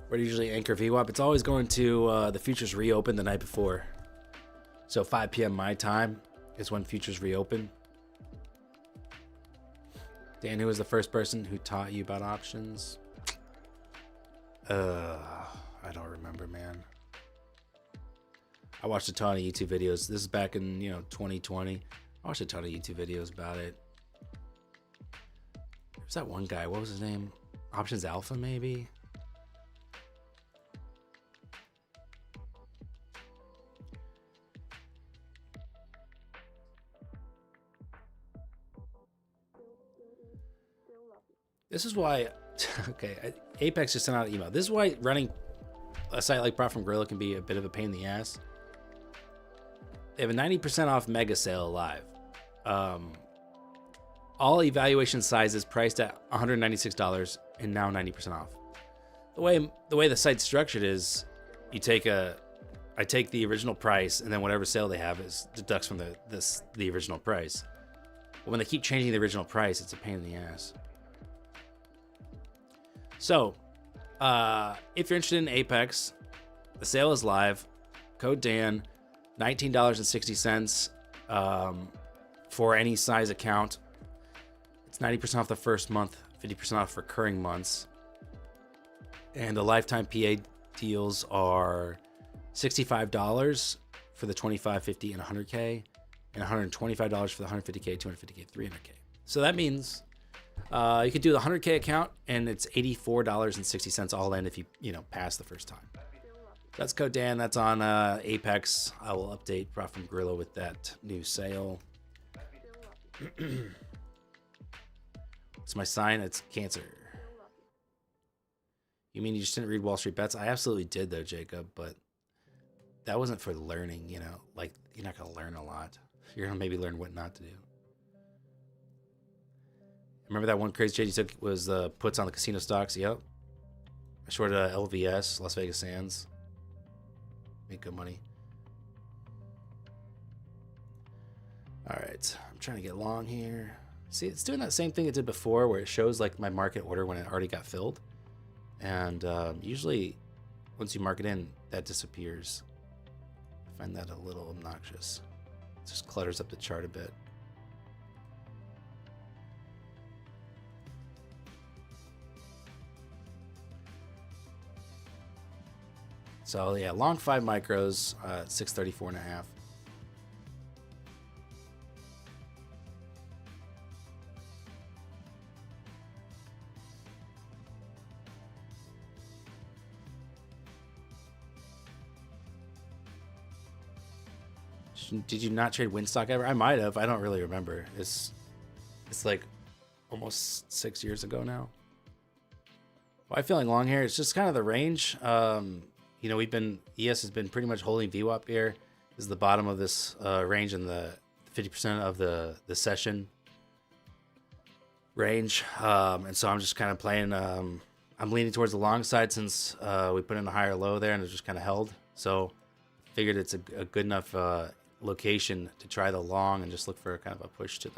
Where do you usually anchor VWAP? It's always going to the futures reopen the night before. So 5 p.m. my time is when futures reopen. Dan, who was the first person who taught you about options? I don't remember, man. I watched a ton of YouTube videos. This is back in 2020. I watched a ton of YouTube videos about it. There's that one guy. What was his name? Options Alpha, maybe. This is why, okay, Apex just sent out an email. This is why running a site like Prop from Gorilla can be a bit of a pain in the ass. They have a 90% off mega sale live. All evaluation sizes priced at $196 and now 90% off. The way the site's structured is, I take the original price, and then whatever sale they have is deducts from the original price. But when they keep changing the original price, it's a pain in the ass. So, if you're interested in Apex, the sale is live. Code Dan, $19.60 for any size account. It's 90% off the first month, 50% off recurring months. And the lifetime PA deals are $65 for the 25, 50, and 100K, and $125 for the 150K, 250K, 300K. So that means you could do the 100K account, and it's $84.60 all in if you pass the first time. That's Code Dan. That's on Apex. I will update Prof from Gorilla with that new sale. It's my sign. It's Cancer. You mean you just didn't read Wall Street Bets? I absolutely did, though, Jacob, but that wasn't for learning, Like, you're not going to learn a lot. You're going to maybe learn what not to do. Remember that one crazy trade you took was the puts on the casino stocks? Yep. I shorted LVS, Las Vegas Sands. Made good money. All right. I'm trying to get long here. See, it's doing that same thing it did before where it shows like my market order when it already got filled. And usually once you mark it in, that disappears. I find that a little obnoxious. It just clutters up the chart a bit. So yeah, long 5 micros, 634.5. Did you not trade Winstock ever? I might have. I don't really remember. It's like almost 6 years ago now. Why feeling long here? It's just kind of the range. ES has been pretty much holding VWAP here. This is the bottom of this range and the 50% of the session range. And so I'm just kind of playing. I'm leaning towards the long side since we put in a higher low there and it's just kind of held. So figured it's a good enough location to try the long and just look for kind of a push to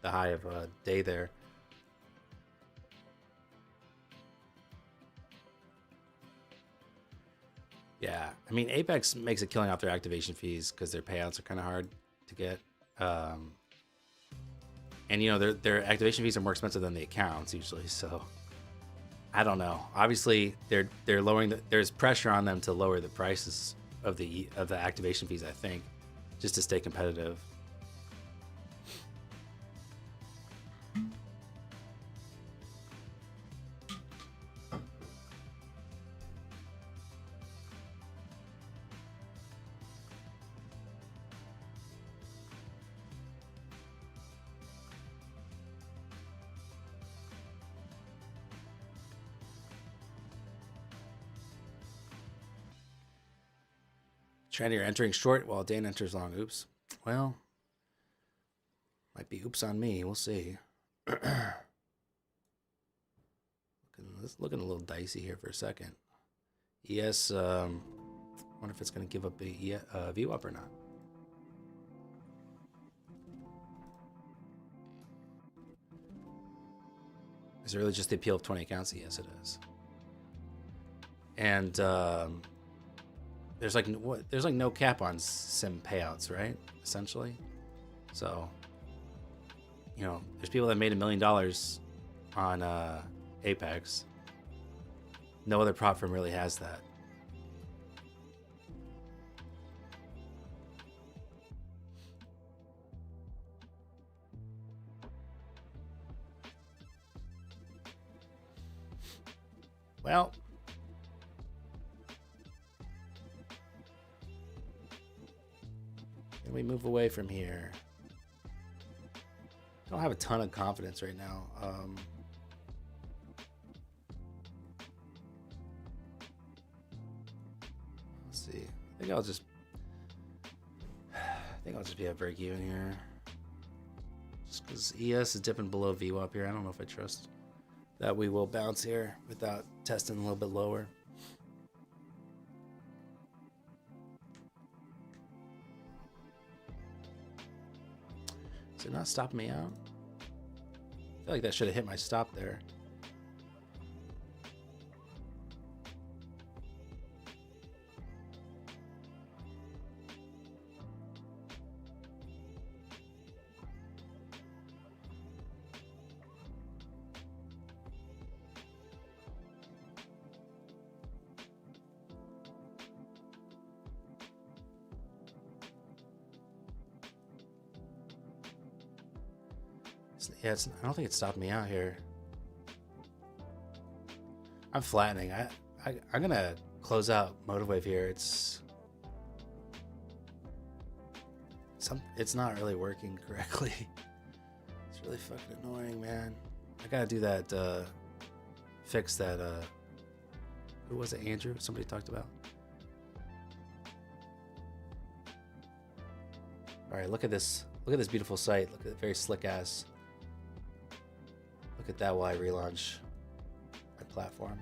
the high of day there. Yeah, I mean, Apex makes a killing off their activation fees because their payouts are kind of hard to get. And, their activation fees are more expensive than the accounts usually. So, I don't know. Obviously, they're lowering there's pressure on them to lower the prices of the activation fees, I think, just to stay competitive. Tranny are entering short while Dane enters long. Oops. Well, might be oops on me. We'll see. Looking a little dicey here for a second. ES, wonder if it's going to give up a VWAP or not. Is it really just the appeal of 20 accounts? Yes, it is. And there's no cap on sim payouts, right? Essentially. So, there's people that made $1 million on Apex. No other prop firm really has that. Well, can we move away from here? I don't have a ton of confidence right now. Let's see. I think I'll just think I'll just be at break even here. Just because ES is dipping below VWAP here. I don't know if I trust that we will bounce here without testing a little bit lower. Is it not stopping me out? I feel like that should have hit my stop there. Yeah, I don't think it stopped me out here. I'm flattening. I'm gonna close out Motive Wave here. It's not really working correctly. It's really fucking annoying, man. I gotta do that fix that who was it, Andrew? Somebody talked about. Alright, look at this. Look at this beautiful site. Look at the very slick ass. Look at that while I relaunch my platform.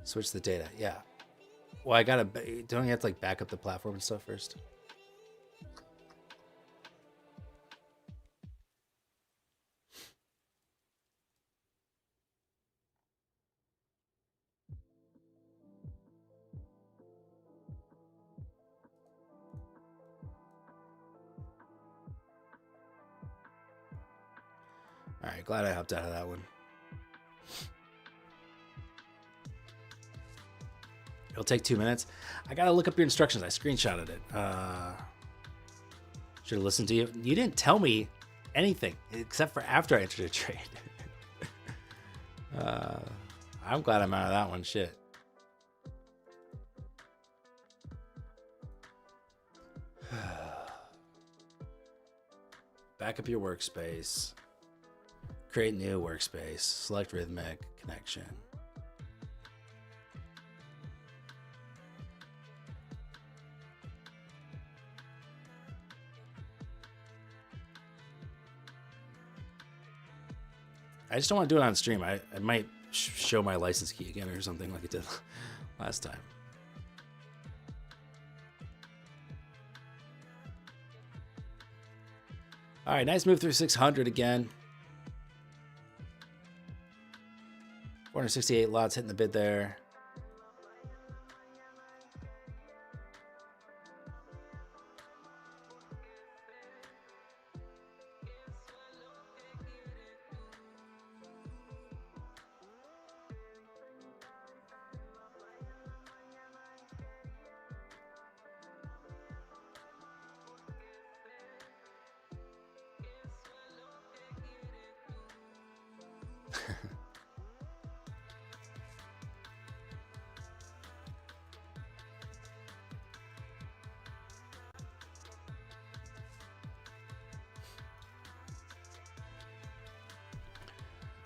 Switch the data, yeah. Well, I gotta, don't you have to like back up the platform and stuff first? All right, glad I hopped out of that one. It'll take 2 minutes. I gotta look up your instructions. I screenshotted it. Should have listened to you. You didn't tell me anything except for after I entered a trade. I'm glad I'm out of that one. Shit. Back up your workspace. Create new workspace. Select rhythmic connection. I just don't want to do it on stream. I might show my license key again or something like it did last time. All right, nice move through 600 again. 468 lots hitting the bid there.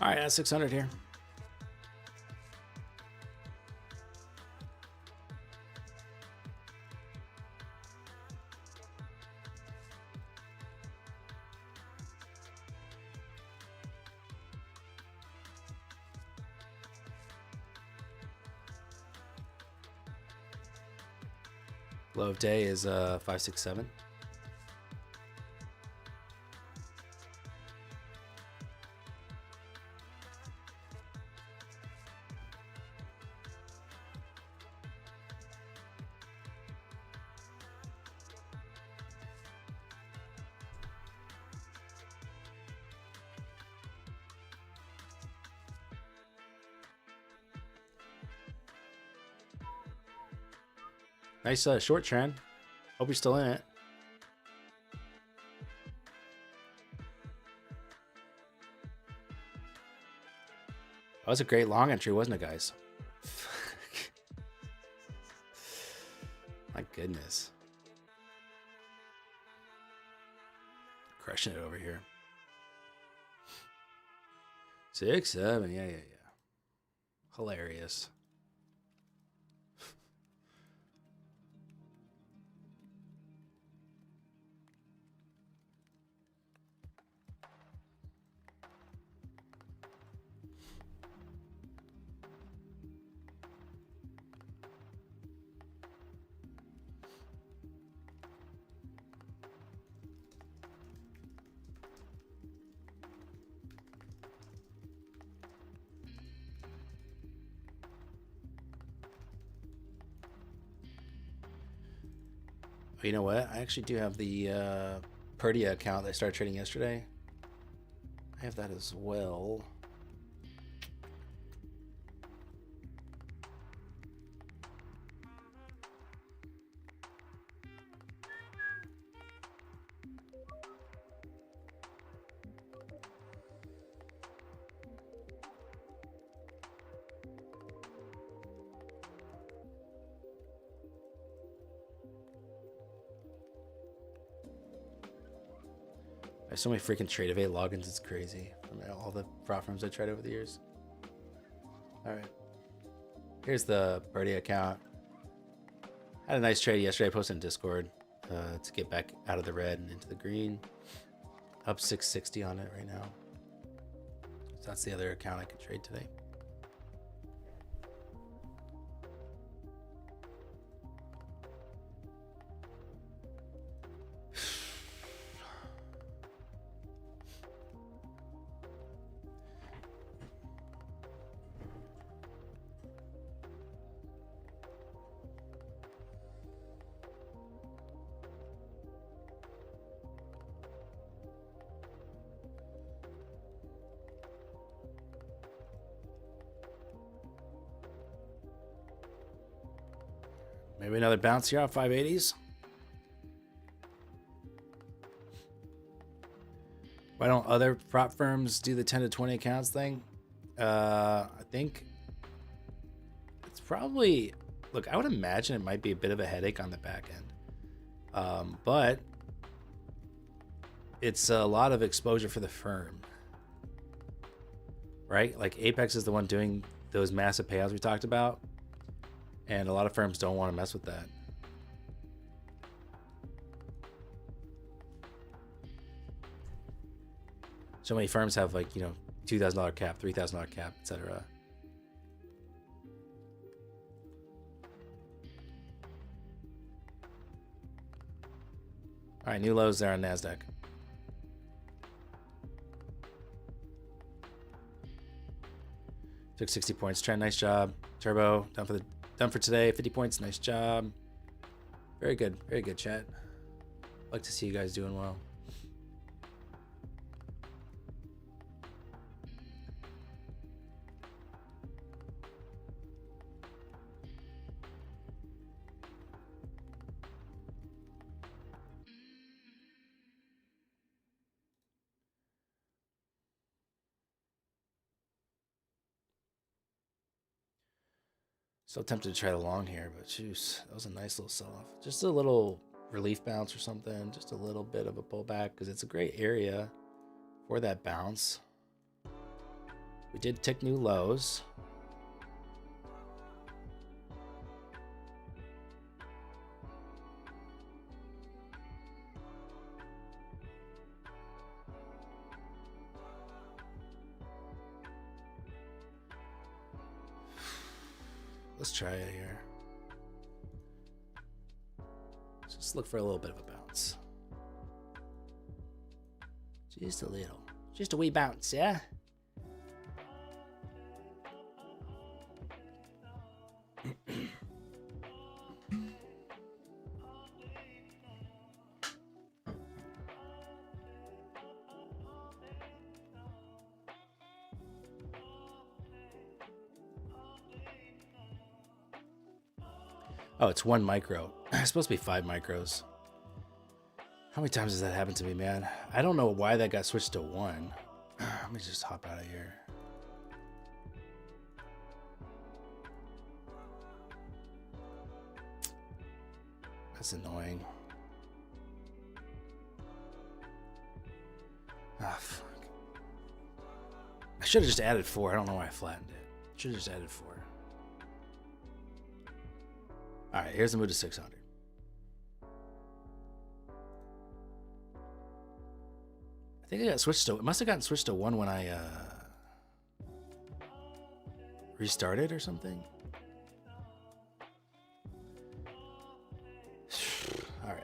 All right, that's 600 here. Low of day is 567. Nice short trend. Hope you're still in it. That was a great long entry, wasn't it, guys? My goodness. Crushing it over here. 6, 7. Yeah. Hilarious. You know what? I actually do have the Perdia account that I started trading yesterday. I have that as well. I have so many freaking TradeAway logins, it's crazy. From all the prop firms I tried over the years. All right. Here's the Birdie account. Had a nice trade yesterday. I posted in Discord to get back out of the red and into the green. Up 660 on it right now. So that's the other account I could trade today. Maybe another bounce here on 580s. Why don't other prop firms do the 10 to 20 accounts thing? I think it's probably, look, I would imagine it might be a bit of a headache on the back end. But it's a lot of exposure for the firm, right? Like Apex is the one doing those massive payouts we talked about. And a lot of firms don't want to mess with that. So many firms have like, you know, $2,000 cap, $3,000 cap, etc. All right, new lows there on NASDAQ. Took 60 points. Trend, nice job. Turbo, done for today. 50 points, nice job. Very good, chat. Like to see you guys doing well. Still tempted to try the long here, but jeez, that was a nice little sell-off. Just a little relief bounce or something. Just a little bit of a pullback because it's a great area for that bounce. We did tick new lows. Let's try it here. Just look for a little bit of a bounce. Just a little. Just a wee bounce, yeah? Oh, it's 1 micro. It's supposed to be 5 micros. How many times has that happened to me, man? I don't know why that got switched to 1. Let me just hop out of here. That's annoying. Ah, fuck. I should have just added 4. I don't know why I flattened it. Should have just added 4. All right, here's the move to 600. I think it got switched to. It must have gotten switched to 1 when I restarted or something. All right.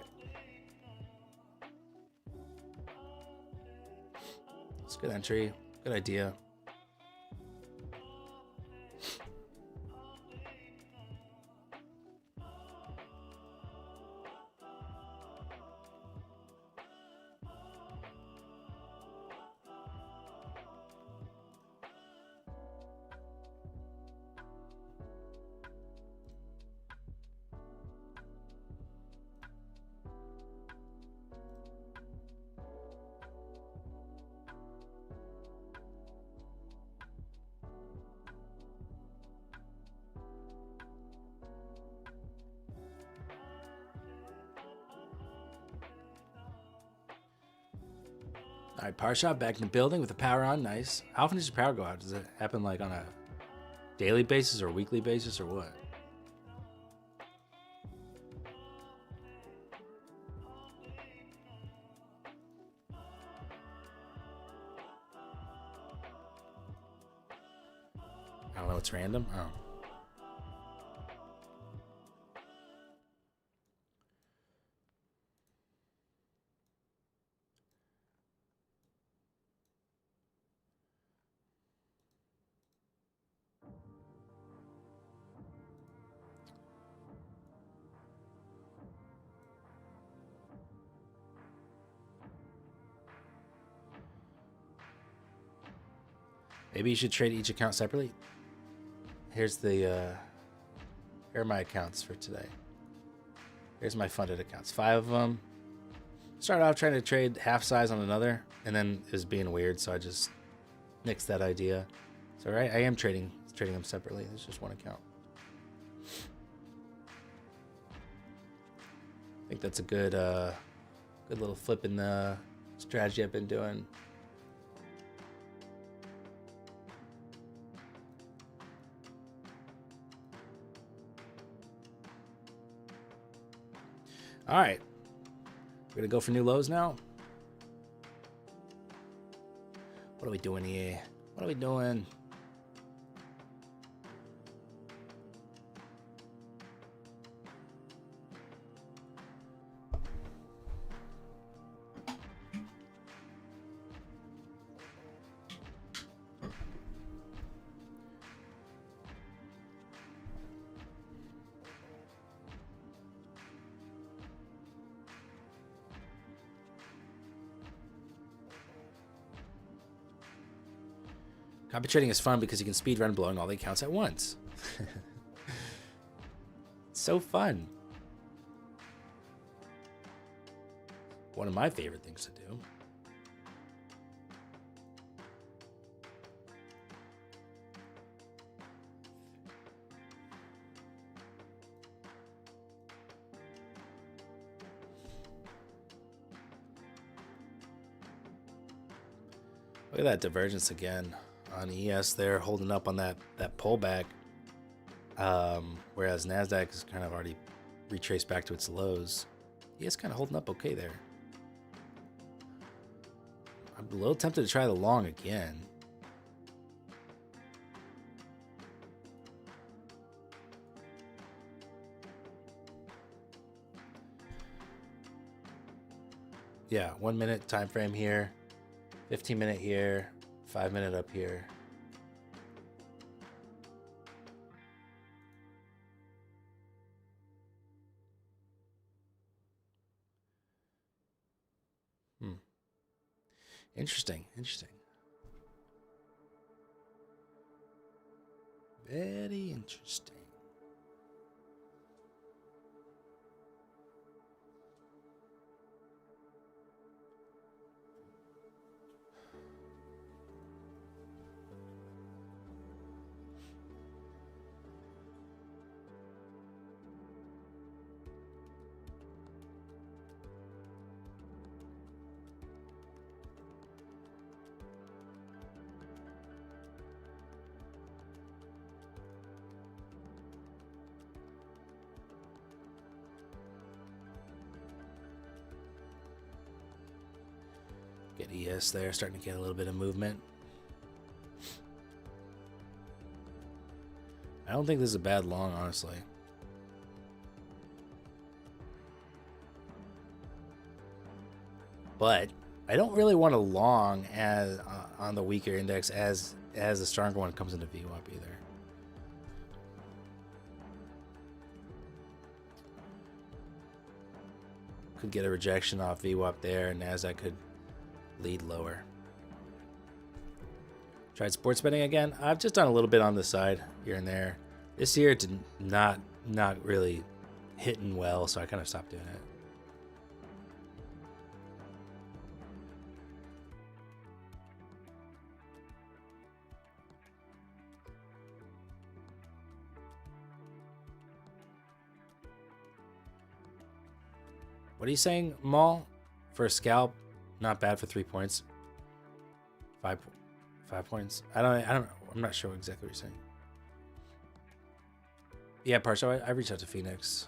It's a good entry. Good idea. All right, power shot back in the building with the power on. Nice. How often does your power go out? Does it happen like on a daily basis or weekly basis or what? I don't know. It's random. Oh. Maybe you should trade each account separately. Here's the here are my accounts for today. Here's my funded accounts. 5 of them. Started off trying to trade half size on another, and then it was being weird, so I just nixed that idea. So I am trading them separately. There's just one account. I think that's a good good little flip in the strategy I've been doing. All right, we're gonna go for new lows now. What are we doing here? What are we doing? Copy trading is fun because you can speed run blowing all the accounts at once. It's so fun. One of my favorite things to do. Look at that divergence again on ES there, holding up on that pullback, whereas NASDAQ is kind of already retraced back to its lows. ES kind of holding up okay there. I'm a little tempted to try the long again. Yeah, 1 minute time frame here, 15-minute here, 5-minute up here. Interesting. Very interesting. Get ES there, starting to get a little bit of movement. I don't think this is a bad long, honestly. But I don't really want a long as on the weaker index as the stronger one comes into VWAP either. Could get a rejection off VWAP there, and NASDAQ could lead lower. Tried sports betting again. I've just done a little bit on the side here and there. This year it did not really hitting well, so I kind of stopped doing it. What are you saying, Maul? For a scalp, not bad for 3 points. 5 points. I'm not sure exactly what you're saying. Yeah, Parsha, I reached out to Phoenix.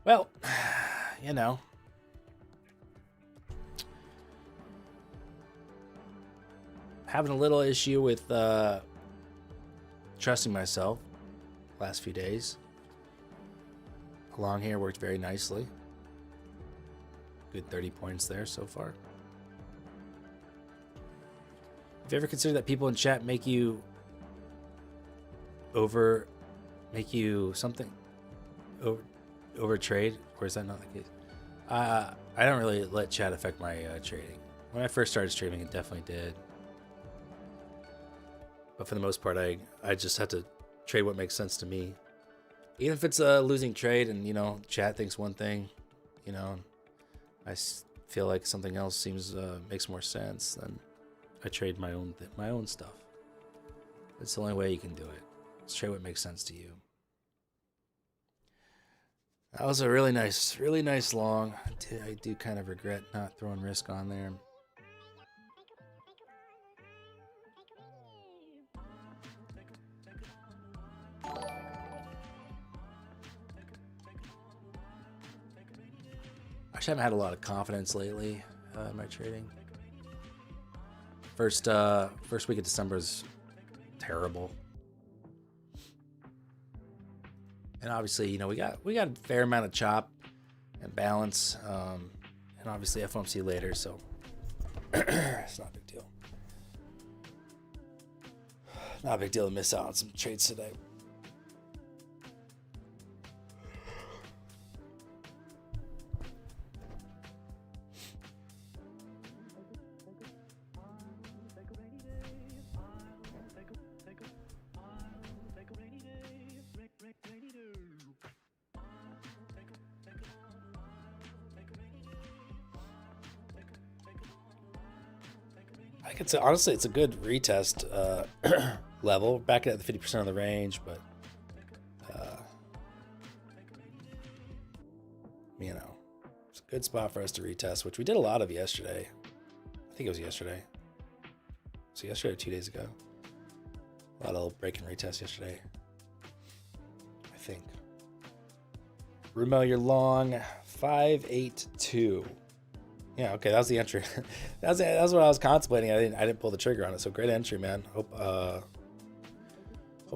Well, you know. Having a little issue with trusting myself last few days. Along here worked very nicely. Good 30 points there so far. Have you ever considered that people in chat make you over trade, or is that not the case? I don't really let chat affect my trading. When I first started streaming, it definitely did. But for the most part, I just have to trade what makes sense to me. Even if it's a losing trade and, you know, chat thinks one thing, you know, I feel like something else makes more sense, then I trade my own stuff. It's the only way you can do it. Just trade what makes sense to you. That was a really nice long. I do kind of regret not throwing risk on there. Actually, I haven't had a lot of confidence lately in my trading. First week of December is terrible, and obviously, you know, we got a fair amount of chop and balance, and obviously FOMC later, so it's not a big deal. Not a big deal to miss out on some trades today. Honestly, it's a good retest level. Back at the 50% of the range, but you know, it's a good spot for us to retest, which we did a lot of yesterday. I think it was yesterday. So yesterday or 2 days ago. A lot of break and retest yesterday, I think. Rumel, you're long 582. Yeah, okay, that was the entry. That's what I was contemplating. I didn't pull the trigger on it. So great entry, man. Hope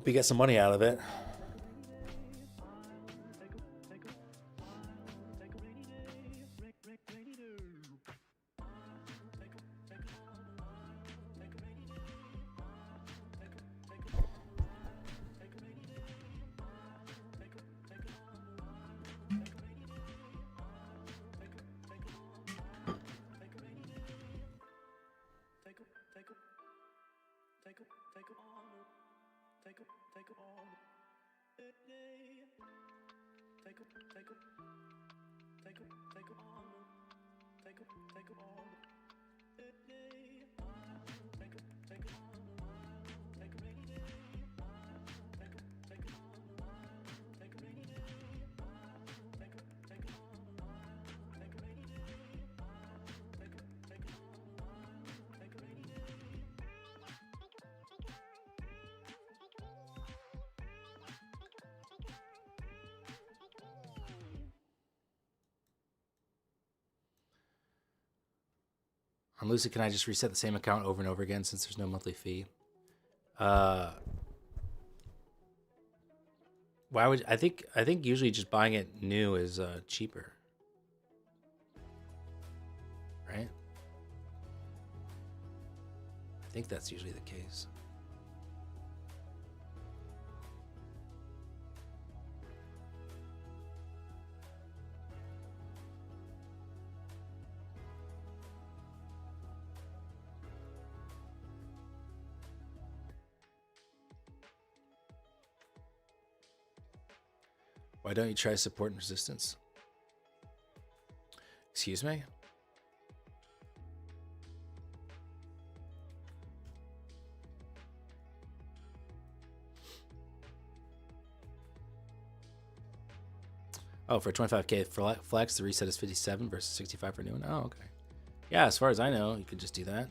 you get some money out of it. On Lucid, can I just reset the same account over and over again since there's no monthly fee? Why would I think usually just buying it new is cheaper, right? I think that's usually the case. Why don't you try support and resistance? Excuse me? Oh, for 25K flex, the reset is 57 versus 65 for new one. Oh, okay. Yeah, as far as I know, you could just do that.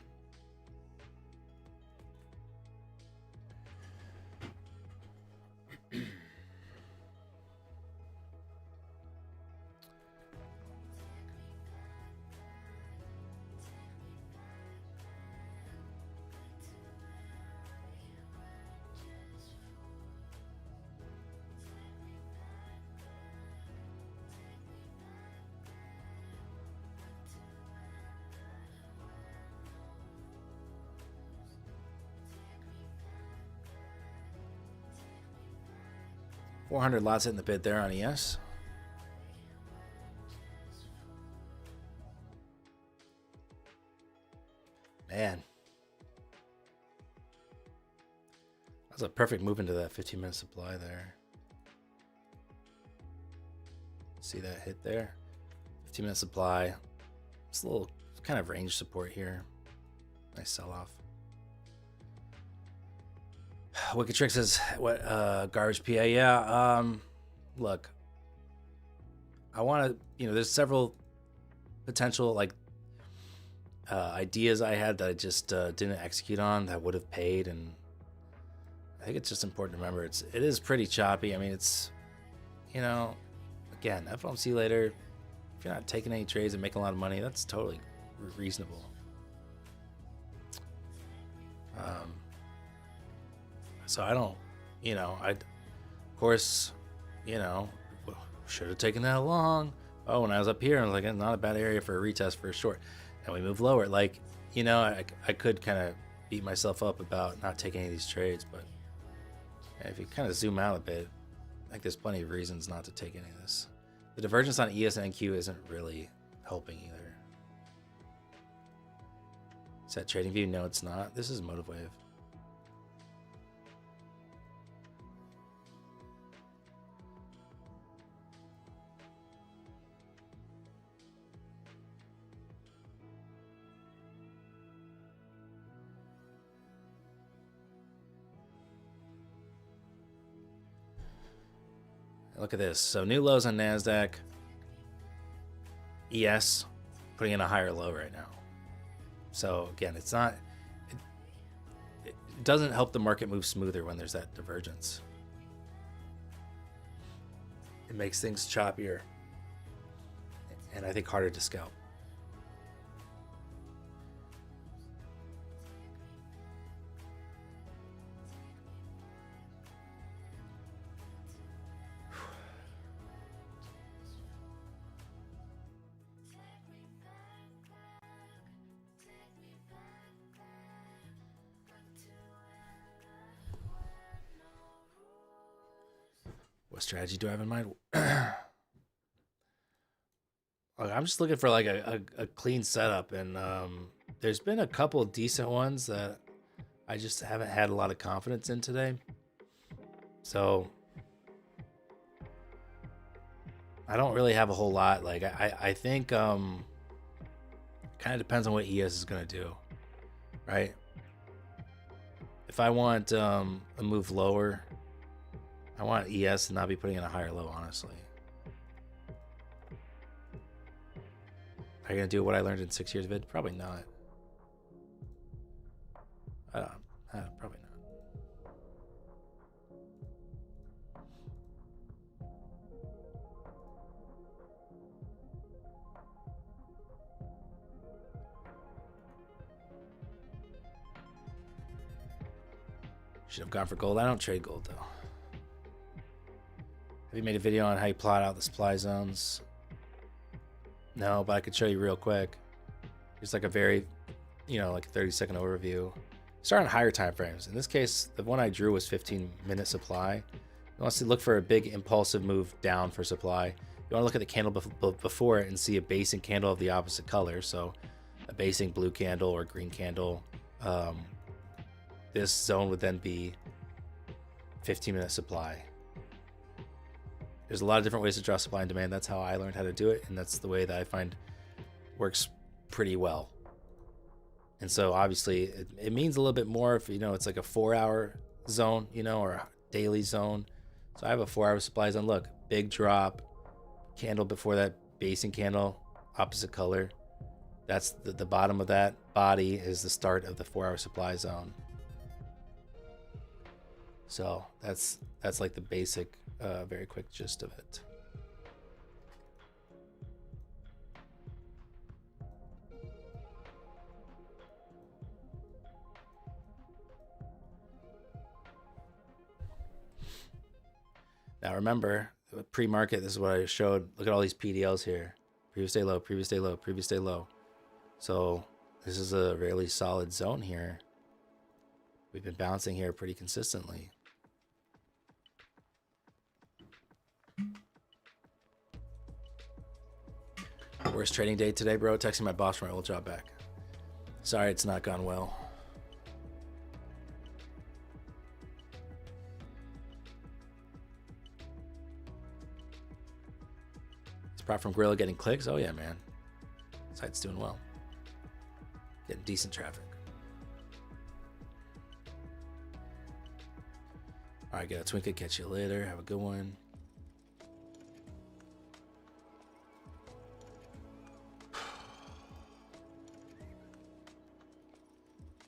$400 lots in the bid there on ES. Man. That was a perfect move into that 15-minute supply there. See that hit there? 15-minute supply. It's a little kind of range support here. Nice sell-off. Wicked Trick says, what, garbage PA? Yeah, look. I want to, there's several potential, ideas I had that I just didn't execute on that would have paid, and I think it's just important to remember it is pretty choppy. I mean, it's, again, FOMC later, if you're not taking any trades and making a lot of money, that's totally reasonable. So I don't, of course, should have taken that along. Oh, when I was up here, I was like, not a bad area for a retest for a short. And we move lower. I could kind of beat myself up about not taking any of these trades, but if you kind of zoom out a bit, I think there's plenty of reasons not to take any of this. The divergence on ES and NQ isn't really helping either. Is that trading view? No, it's not. This is Motive Wave. Look at this. So new lows on NASDAQ. ES putting in a higher low right now. So again, it doesn't help the market move smoother when there's that divergence. It makes things choppier and I think harder to scalp. What strategy do I have in mind? I'm just looking for like a clean setup, and there's been a couple decent ones that I just haven't had a lot of confidence in today. So I don't really have a whole lot. Like I think kind of depends on what ES is gonna do, right? If I want a move lower, I want ES to not be putting in a higher low, honestly. Are you gonna do what I learned in 6 years vid? Probably not. Probably not. Should have gone for gold. I don't trade gold though. Have you made a video on how you plot out the supply zones? No, but I could show you real quick. Here's like a very, like a 30-second overview. Start on higher time frames. In this case, the one I drew was 15-minute supply. You want to look for a big impulsive move down for supply. You want to look at the candle before it and see a basing candle of the opposite color. So a basing blue candle or green candle. This zone would then be 15-minute supply. There's a lot of different ways to draw supply and demand. That's how I learned how to do it, and that's the way that I find works pretty well. And so obviously it means a little bit more if it's like a 4-hour zone, or a daily zone. So I have a 4-hour supply zone. Look, big drop, candle before that basing candle, opposite color. That's the bottom of that body is the start of the 4-hour supply zone. So that's like the basic, very quick gist of it. Now remember, pre-market, this is what I showed. Look at all these PDLs here. Previous day low, previous day low, previous day low. So this is a really solid zone here. We've been bouncing here pretty consistently. Worst trading day today, bro. Texting my boss from my old job back. Sorry, it's not gone well. Apart from Gorilla getting clicks, oh yeah, man. Site's doing well. Getting decent traffic. All right, get a Twinkie. Catch you later. Have a good one.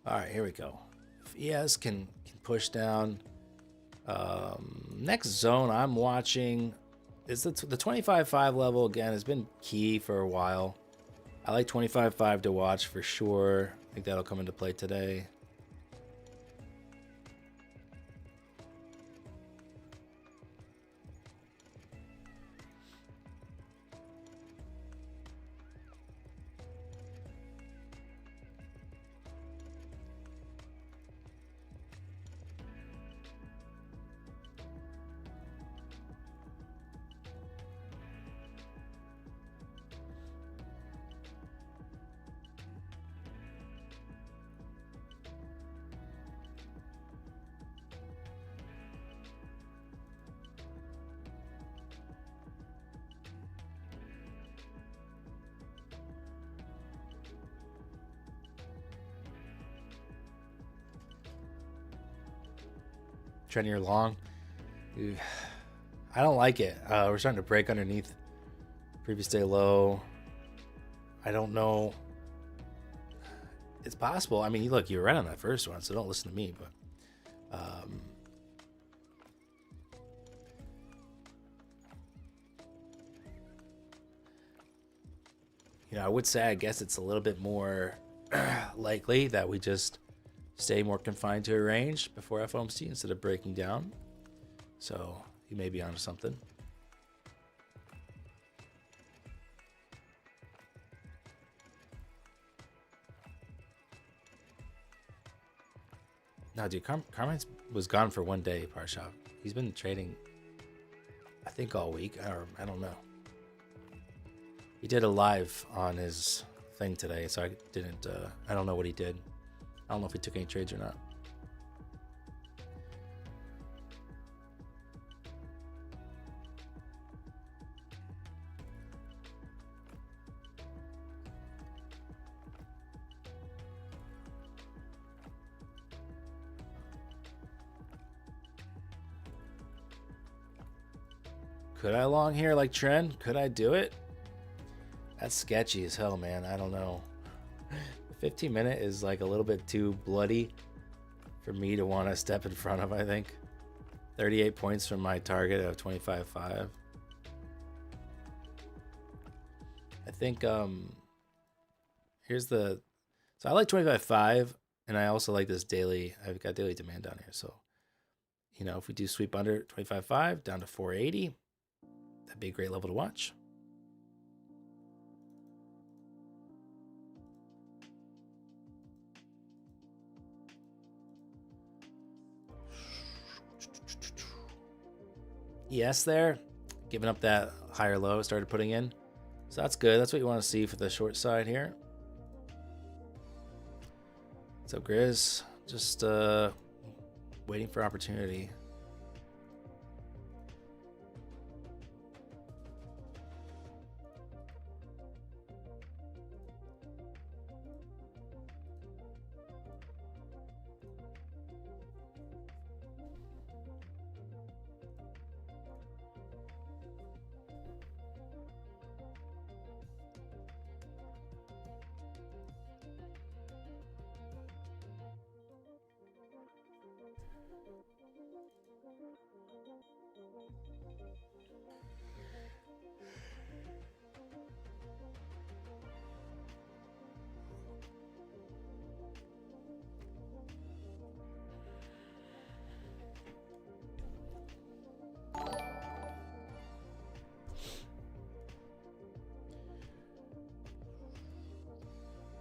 All right, here we go. If ES can push down. Next zone I'm watching is the 25.5 level. Again, has been key for a while. I like 25.5 to watch for sure. I think that'll come into play today. Trending your long. I don't like it. We're starting to break underneath previous day low. I don't know. It's possible. I mean, look, you were right on that first one, so don't listen to me. But I would say, I guess it's a little bit more likely that we just stay more confined to a range before FOMC instead of breaking down. So you may be onto something. No, dude, Carmine was gone for one day, Parshop. He's been trading, I think, all week. I don't know. He did a live on his thing today, so I don't know what he did. I don't know if he took any trades or not. Could I long here like Trend? Could I do it? That's sketchy as hell, man. I don't know. 15-minute is like a little bit too bloody for me to want to step in front of, I think. 38 points from my target of 25.5. I think here's the, so I like 25.5, and I also like this daily. I've got daily demand down here, so You know, if we do sweep under 25.5 down to 480, that'd be a great level to watch. Yes, there, giving up that higher low, started putting in. So that's good. That's what you want to see for the short side here. So Grizz, just waiting for opportunity.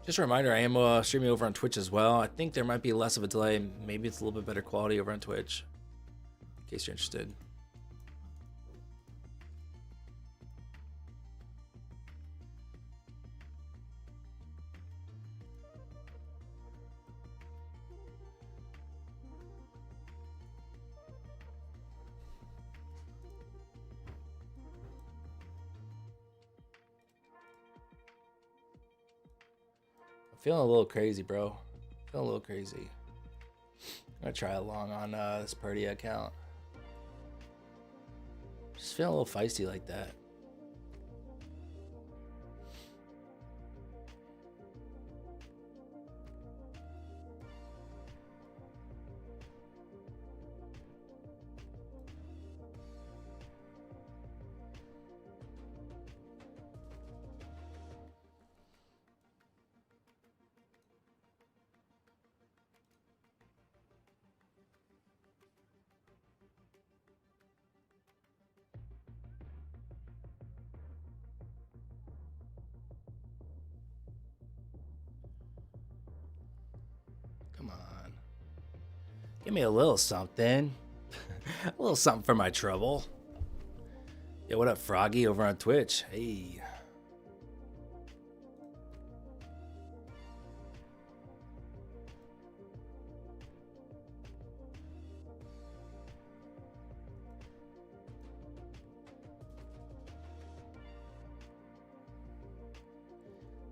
Just a reminder, I am streaming over on Twitch as well. I think there might be less of a delay. Maybe it's a little bit better quality over on Twitch, in case you're interested. Feeling a little crazy, bro. Feeling a little crazy. I'm gonna try along on this Purdy account. Just feeling a little feisty like that. Come on. Give me a little something. A little something for my trouble. Yo, what up, Froggy, over on Twitch? Hey.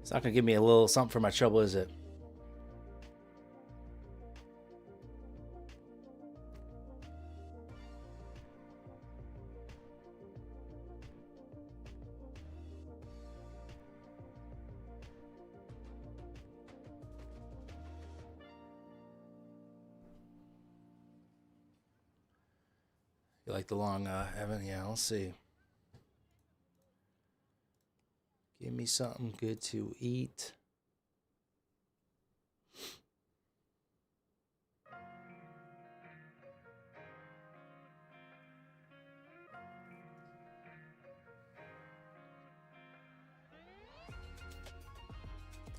It's not gonna give me a little something for my trouble, is it? You like the long Evan? Yeah, we'll see. Give me something good to eat.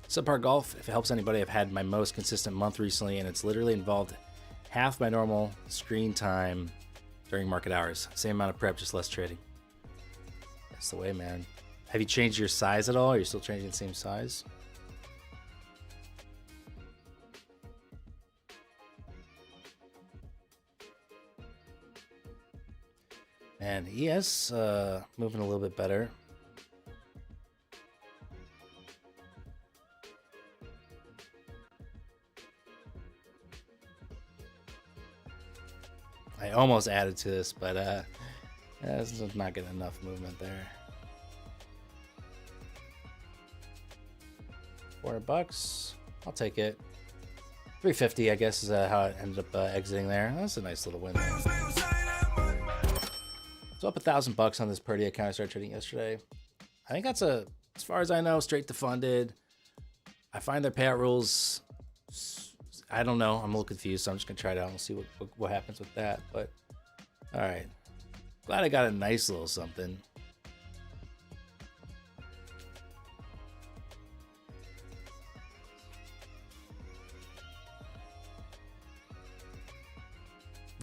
Subpar Golf, if it helps anybody, I've had my most consistent month recently, and it's literally involved half my normal screen time during market hours. Same amount of prep, just less trading. That's the way, man. Have you changed your size at all? Are you still changing the same size? And ES moving a little bit better. I almost added to this, but it's not getting enough movement there. $400, I'll take it. 350, I guess, is how it ended up exiting there. That's a nice little win there. So up $1,000 on this Purdy account I started trading yesterday. I think that's as far as I know, straight to funded. I find their payout rules I don't know. I'm a little confused, so I'm just gonna try it out and see what happens with that. But all right, glad I got a nice little something.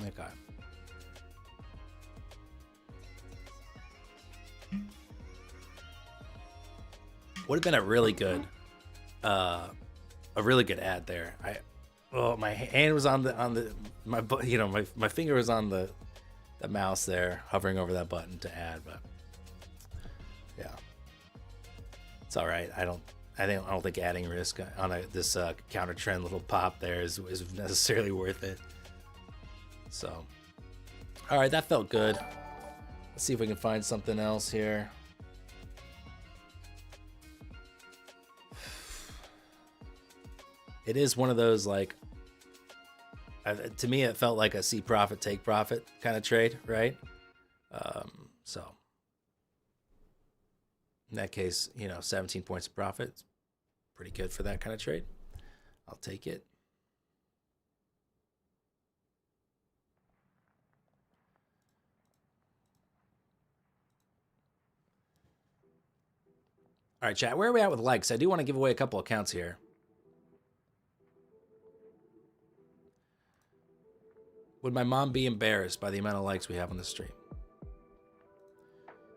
Okay. Would have been a really good ad there. My hand was on my finger was on the mouse there, hovering over that button to add, but yeah, it's all right. I don't think adding risk on this counter trend little pop there is necessarily worth it. So, all right, that felt good. Let's see if we can find something else here. It is one of those, like, to me, it felt like a see profit, take profit kind of trade, right? So in that case, 17 points of profit, it's pretty good for that kind of trade. I'll take it. All right, chat, where are we at with likes? I do want to give away a couple accounts here. Would my mom be embarrassed by the amount of likes we have on the stream?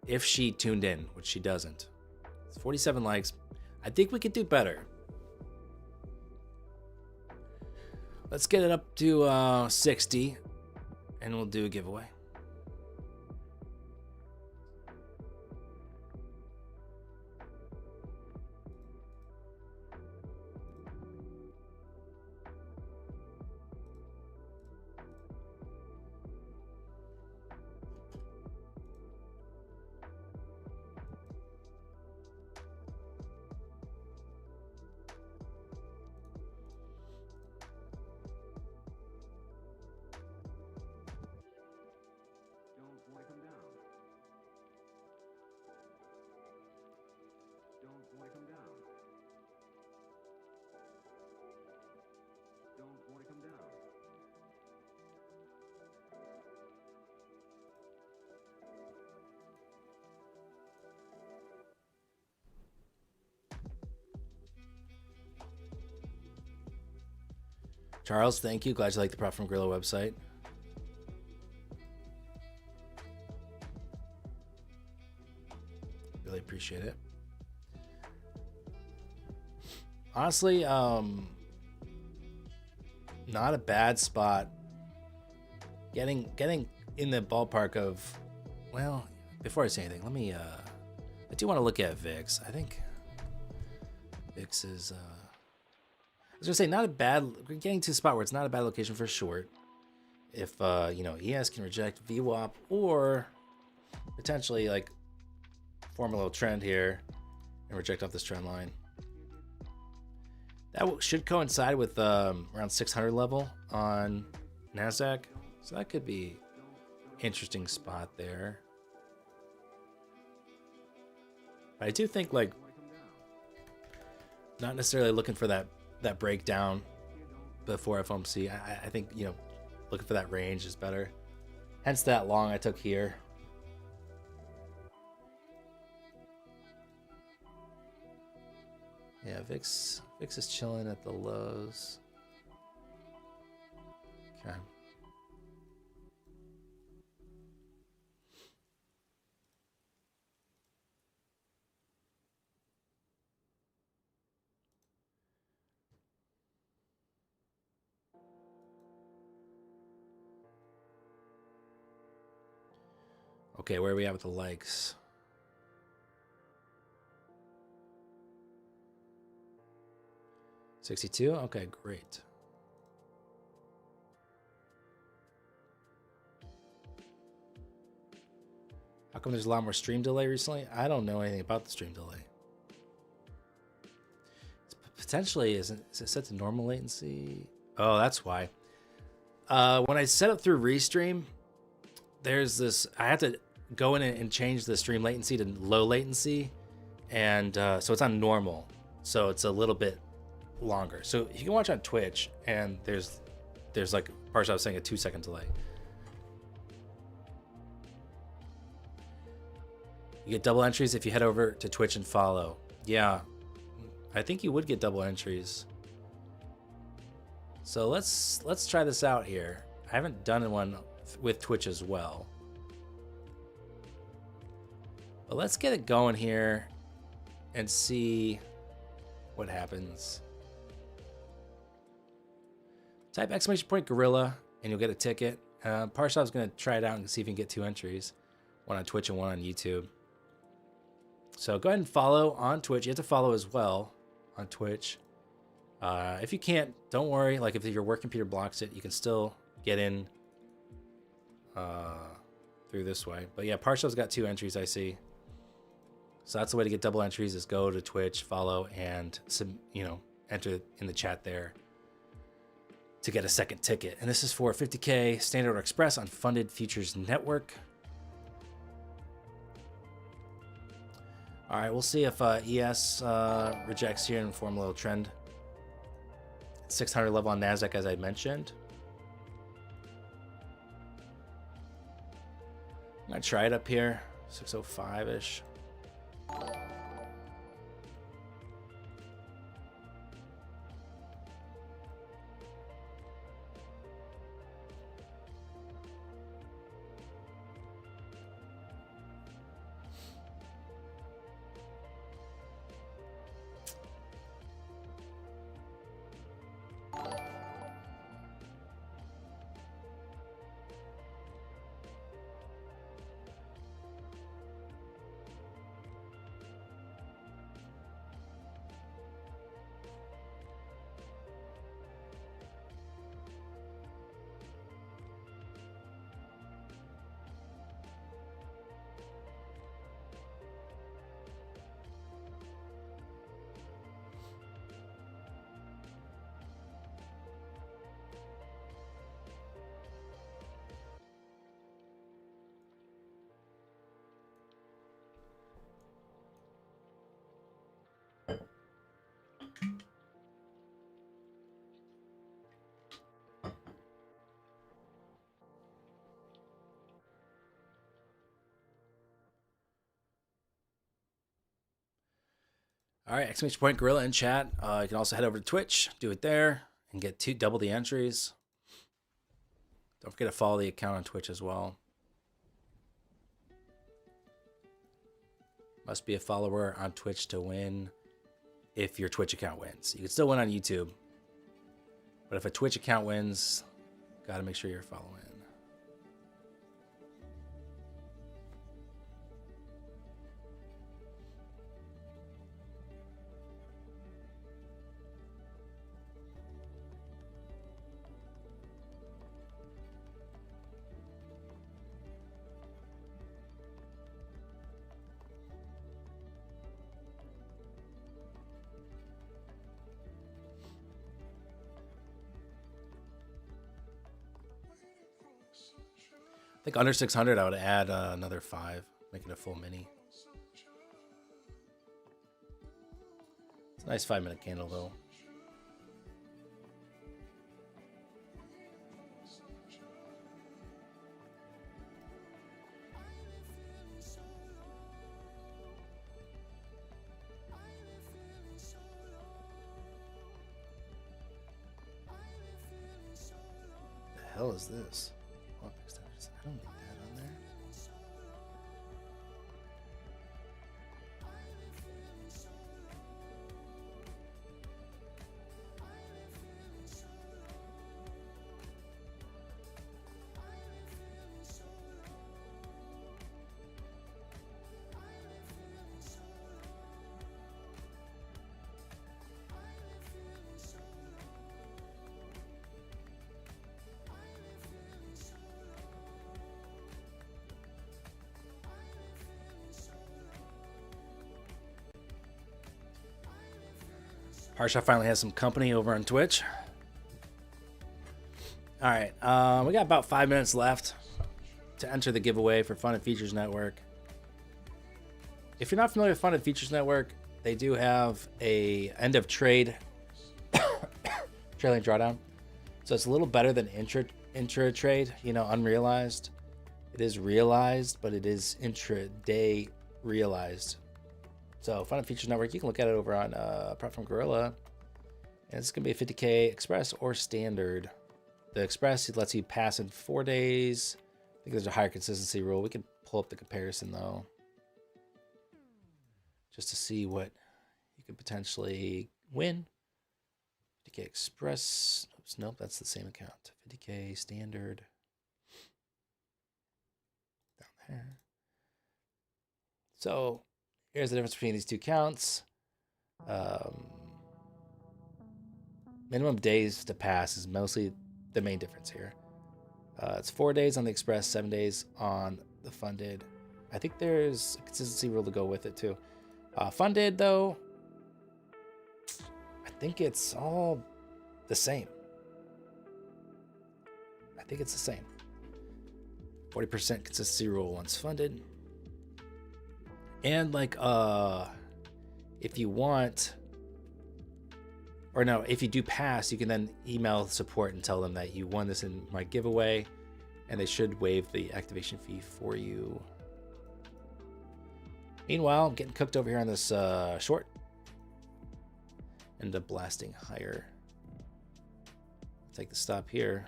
If she tuned in, which she doesn't. It's 47 likes. I think we could do better. Let's get it up to 60, and we'll do a giveaway. Charles, thank you. Glad you like the Prop from Grillo website. Really appreciate it. Honestly, not a bad spot. Getting in the ballpark of, well, before I say anything, let me I do want to look at VIX. I think VIX is I was gonna say, not a bad. We're getting to a spot where it's not a bad location for short. If ES can reject VWAP or potentially like form a little trend here and reject off this trend line. That should coincide with around 600 level on NASDAQ, so that could be interesting spot there. But I do think, like, not necessarily looking for that breakdown before FOMC. I think, looking for that range is better. Hence that long I took here. Yeah, VIX is chilling at the lows. Okay. Okay, where are we at with the likes? $62? Okay, great. How come there's a lot more stream delay recently? I don't know anything about the stream delay. It's potentially, is it set to normal latency? Oh, that's why. When I set up through Restream, there's this, I have to go in and change the stream latency to low latency. And so it's on normal. So it's a little bit longer. So you can watch on Twitch, and there's like Parsha was saying a 2-second delay. You get double entries if you head over to Twitch and follow. Yeah, I think you would get double entries. So let's try this out here. I haven't done one with Twitch as well. But let's get it going here and see what happens. Type !gorilla and you'll get a ticket. Parshav's going to try it out and see if he can get 2 entries. One on Twitch and one on YouTube. So go ahead and follow on Twitch. You have to follow as well on Twitch. If you can't, don't worry. Like if your work computer blocks it, you can still get in through this way. But yeah, Parshav's got 2 entries, I see. So that's the way to get double entries, is go to Twitch, follow, and enter in the chat there to get a second ticket. And this is for 50K Standard or Express on Funded Futures Network. All right, we'll see if ES rejects here and form a little trend. 600 level on NASDAQ, as I mentioned. I'm going to try it up here, 605-ish. All right, !gorilla in chat. You can also head over to Twitch, do it there, and get double the entries. Don't forget to follow the account on Twitch as well. Must be a follower on Twitch to win if your Twitch account wins. You can still win on YouTube, but if a Twitch account wins, got to make sure you're following. I think under 600, I would add another 5, make it a full mini. It's a nice 5-minute candle, though. What the hell is this? I don't need that on there. Parsha finally has some company over on Twitch. All right, we got about 5 minutes left to enter the giveaway for Funded Futures Network. If you're not familiar with Funded Futures Network, they do have a end of trade trailing drawdown. So it's a little better than intra trade, you know, unrealized. It is realized, but it is intraday realized. So Funded Futures Network, you can look at it over on apart from Gorilla. And it's going to be a 50K Express or Standard. The Express, it lets you pass in 4 days. I think there's a higher consistency rule. We can pull up the comparison, though, just to see what you could potentially win. 50K Express. Oops, nope, that's the same account. 50K Standard. Down there. So here's the difference between these two counts. Minimum days to pass is mostly the main difference here. It's 4 days on the Express, 7 days on the Funded. I think there's a consistency rule to go with it too. Funded, though, I think it's all the same. I think it's the same. 40% consistency rule once funded. And like, if you want, or no, if you do pass, you can then email support and tell them that you won this in my giveaway, and they should waive the activation fee for you. Meanwhile, I'm getting cooked over here on this short. End up blasting higher. Take the stop here.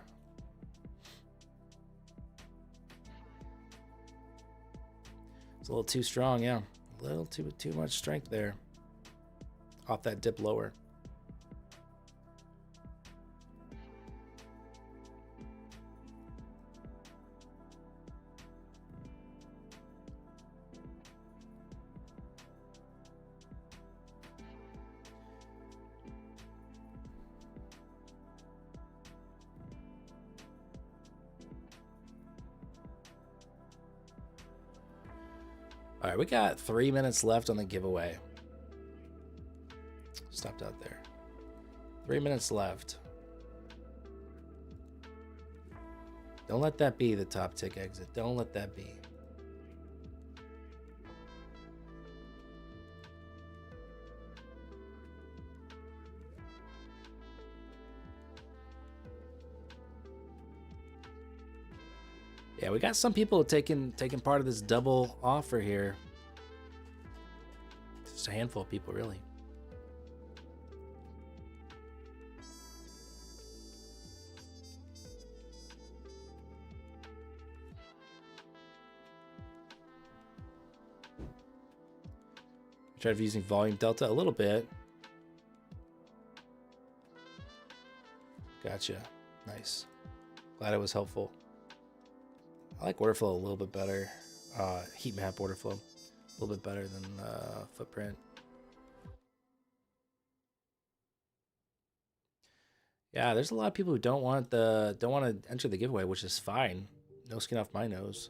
It's a little too strong, yeah. A little too much strength there. Off that dip lower. All right, we got 3 minutes left on the giveaway. Stopped out there. 3 minutes left. Don't let that be the top tick exit. Don't let that be. Yeah, we got some people taking part of this double offer here. Just a handful of people, really. Tried using volume delta a little bit. Gotcha. Nice. Glad it was helpful. I like order flow a little bit better. Heat map order flow a little bit better than footprint. Yeah, there's a lot of people who don't want to enter the giveaway, which is fine. No skin off my nose.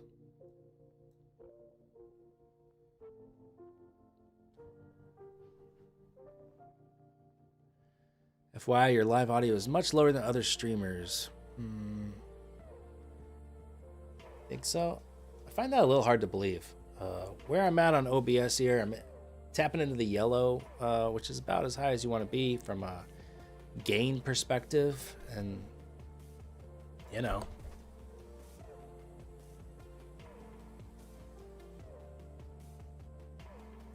FYI, your live audio is much lower than other streamers. Think so? I find that a little hard to believe. Where I'm at on OBS here, I'm tapping into the yellow, which is about as high as you want to be from a gain perspective. And, you know,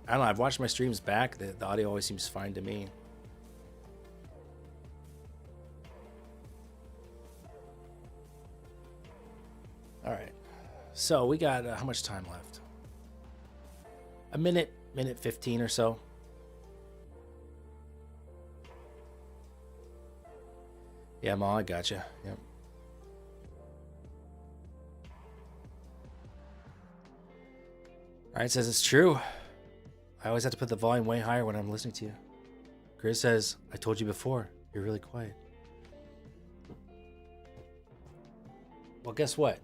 I don't know. I've watched my streams back. The audio always seems fine to me. All right. So we got how much time left? A minute 15 or so. Yeah, Ma, I gotcha. Yep. All right, says it's true. I always have to put the volume way higher when I'm listening to you. Chris says, I told you before, you're really quiet. Well, guess what?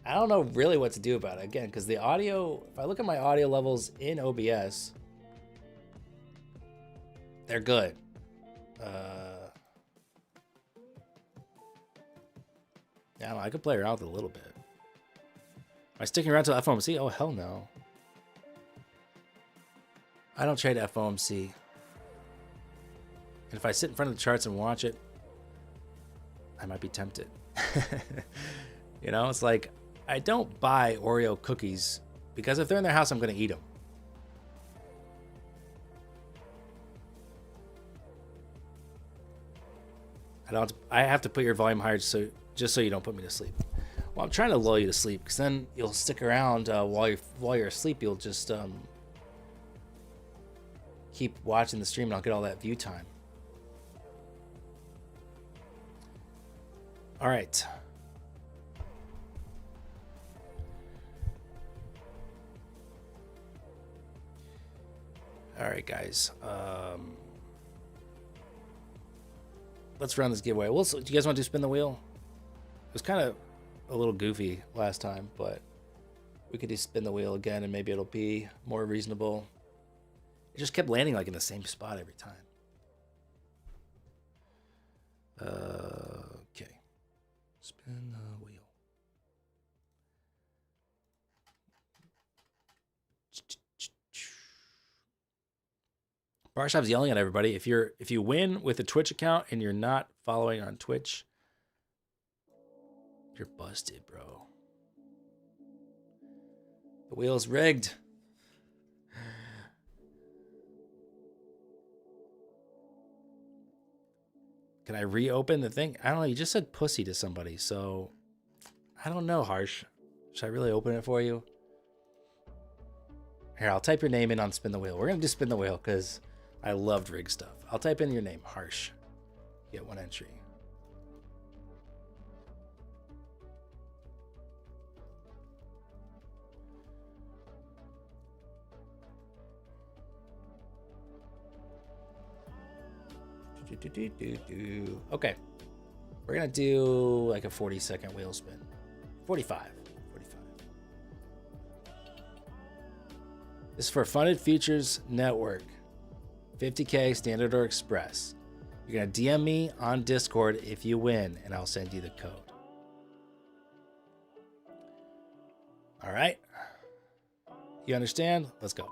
I don't know really what to do about it, again, because the audio, if I look at my audio levels in OBS, they're good. Yeah, I don't know, I could play around with it a little bit. Am I sticking around to FOMC? Oh, hell no. I don't trade FOMC. And if I sit in front of the charts and watch it, I might be tempted. You know, it's like I don't buy Oreo cookies because if they're in their house, I'm going to eat them. I have to put your volume higher just so you don't put me to sleep. Well, I'm trying to lull you to sleep because then you'll stick around while you're asleep. You'll just keep watching the stream and I'll get all that view time. All right. All right, guys. Let's run this giveaway. Do you guys want to do spin the wheel? It was kind of a little goofy last time, but we could do spin the wheel again and maybe it'll be more reasonable. It just kept landing like in the same spot every time. Okay. Spin the wheel. Barshav's yelling at everybody. If you win with a Twitch account and you're not following on Twitch, you're busted, bro. The wheel's rigged. Can I reopen the thing? I don't know. You just said pussy to somebody, so I don't know, Harsh. Should I really open it for you? Here, I'll type your name in on Spin the Wheel. We're going to do Spin the Wheel because I loved rig stuff. I'll type in your name, Harsh. Get one entry. Okay. We're going to do like a 40-second wheel spin. 45. This is for Funded Features Network. 50K standard or express. You're going to DM me on Discord if you win, and I'll send you the code. All right. You understand? Let's go.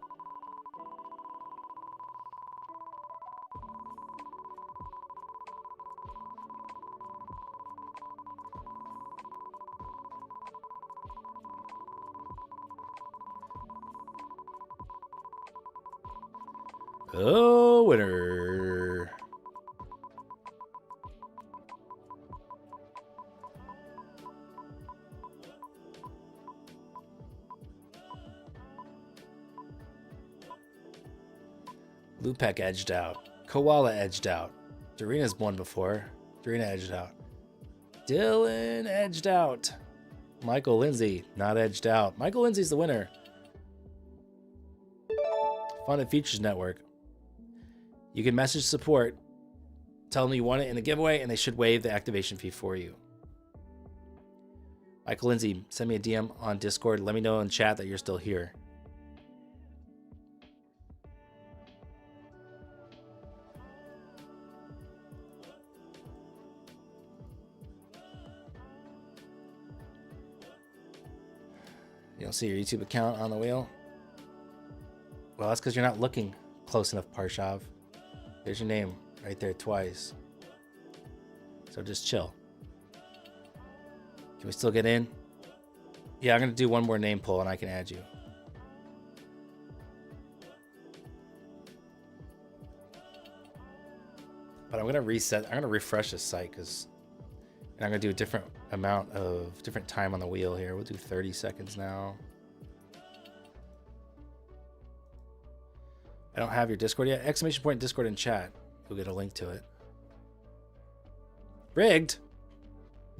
Oh, winner. Lupek edged out. Koala edged out. Darina's won before. Darina edged out. Dylan edged out. Michael Lindsay not edged out. Michael Lindsay's the winner. Funded Features Network. You can message support, tell them you want it in the giveaway, and they should waive the activation fee for you. Michael Lindsay, send me a DM on Discord. Let me know in chat that you're still here. You don't see your YouTube account on the wheel? Well, that's because you're not looking close enough, Parshav. There's your name right there twice. So just chill. Can we still get in? Yeah, I'm going to do one more name pull and I can add you. But I'm going to reset. I'm going to refresh this site because I'm going to do a different time on the wheel here. We'll do 30 seconds now. I don't have your Discord yet. Exclamation point Discord in chat. You'll get a link to it. Rigged?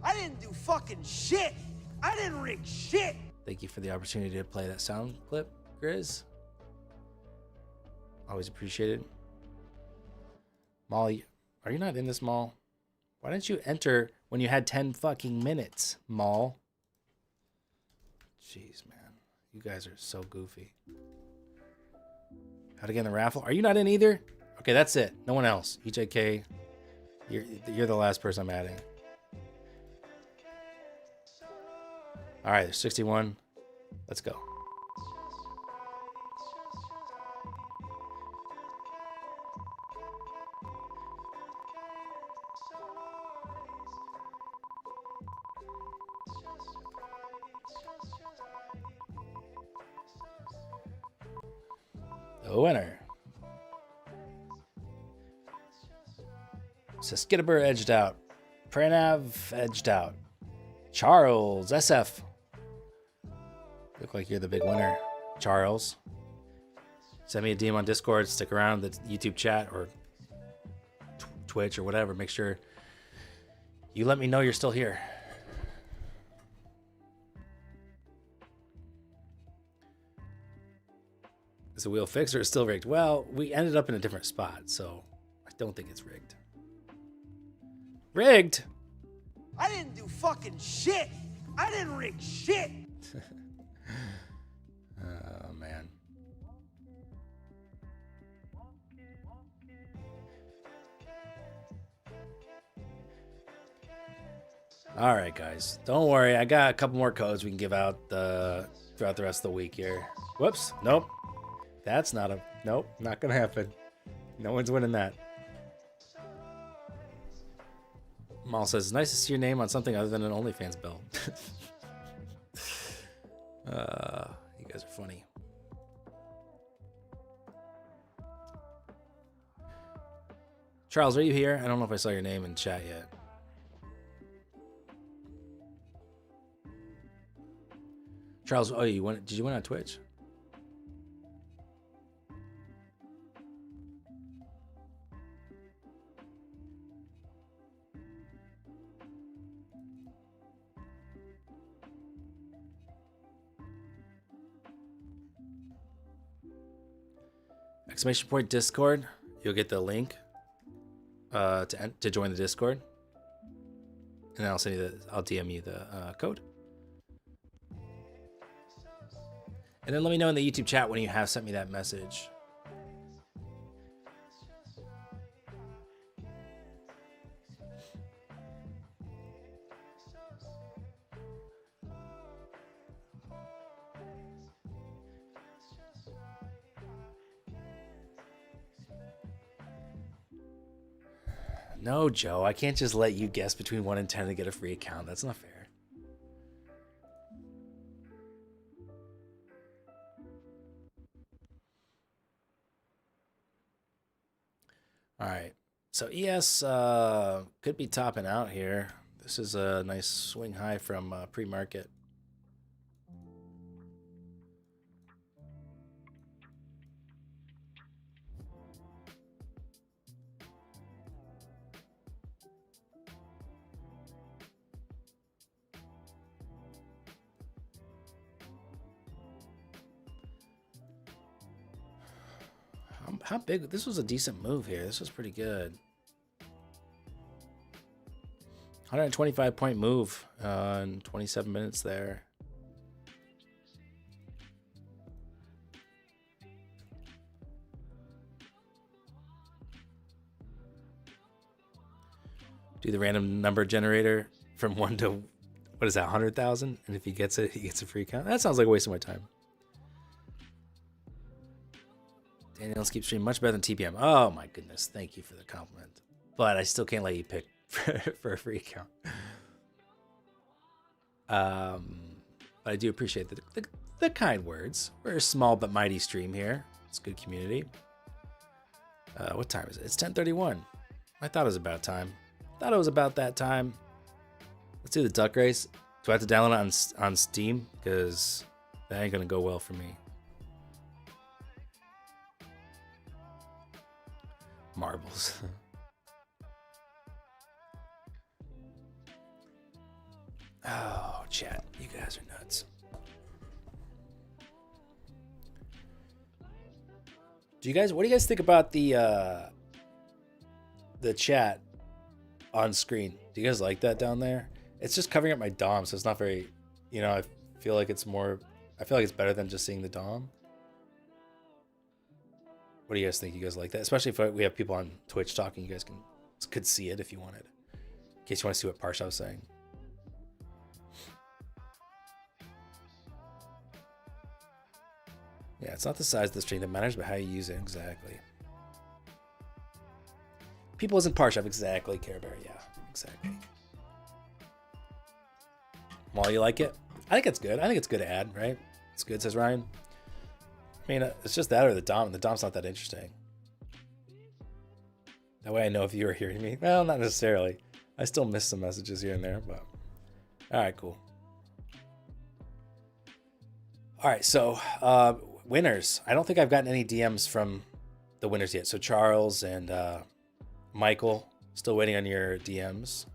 I didn't do fucking shit. I didn't rig shit. Thank you for the opportunity to play that sound clip, Grizz. Always appreciated. Molly, are you not in this, Mall? Why didn't you enter when you had 10 fucking minutes, Mall? Jeez, man. You guys are so goofy. How to get in the raffle? Are you not in either? Okay, that's it. No one else. EJK, you're the last person I'm adding. All right, there's 61. Let's go. The winner. So Skidabur edged out. Pranav edged out. Charles SF. Look like you're the big winner, Charles. Send me a DM on Discord. Stick around the YouTube chat or Twitch or whatever. Make sure you let me know you're still here. Is the wheel fixed or still rigged? Well, we ended up in a different spot, so I don't think it's rigged. Rigged? I didn't do fucking shit. I didn't rig shit. Oh, man. All right, guys. Don't worry. I got a couple more codes we can give out throughout the rest of the week here. Whoops. Nope. That's not a... Nope. Not going to happen. No one's winning that. Mal says, it's nice to see your name on something other than an OnlyFans bill. You guys are funny. Charles, are you here? I don't know if I saw your name in chat yet. Charles, oh, did you win on Twitch? Exclamation point Discord. You'll get the link to join the Discord, and I'll send you I'll DM you the code. And then let me know in the YouTube chat when you have sent me that message. No, Joe, I can't just let you guess between 1 and 10 to get a free account. That's not fair. All right. So ES could be topping out here. This is a nice swing high from pre-market. How big? This was a decent move here. This was pretty good. 125-point move in 27 minutes there. Do the random number generator from 1 to, what is that, 100,000? And if he gets it, he gets a free count. That sounds like a waste of my time. Daniels keeps streaming much better than TPM. Oh my goodness, thank you for the compliment. But I still can't let you pick for a free account. But I do appreciate the kind words. We're a small but mighty stream here. It's a good community. What time is it? It's 10:31. I thought it was about time. Thought it was about that time. Let's do the duck race. Do I have to download it on Steam? Because that ain't gonna go well for me. Marbles. Oh, chat. You guys are nuts. What do you guys think about the chat on screen? Do you guys like that down there? It's just covering up my DOM, so it's not very, I feel like it's better than just seeing the DOM. What do you guys think? You guys like that? Especially if we have people on Twitch talking, you guys could see it if you wanted. In case you want to see what Parsha was saying. Yeah, it's not the size of the stream that matters, but how you use it exactly. People isn't Parsha, exactly, Care Bear. Yeah, exactly. Well, you like it? I think it's good. I think it's good to add, right? It's good, says Ryan. mean, it's just that or the Dom. The Dom's not that interesting. That way I know if you were hearing me. Well, not necessarily. I still miss some messages here and there, but all right, cool. All right, so winners. I don't think I've gotten any DMs from the winners yet. So Charles and Michael, still waiting on your DMs.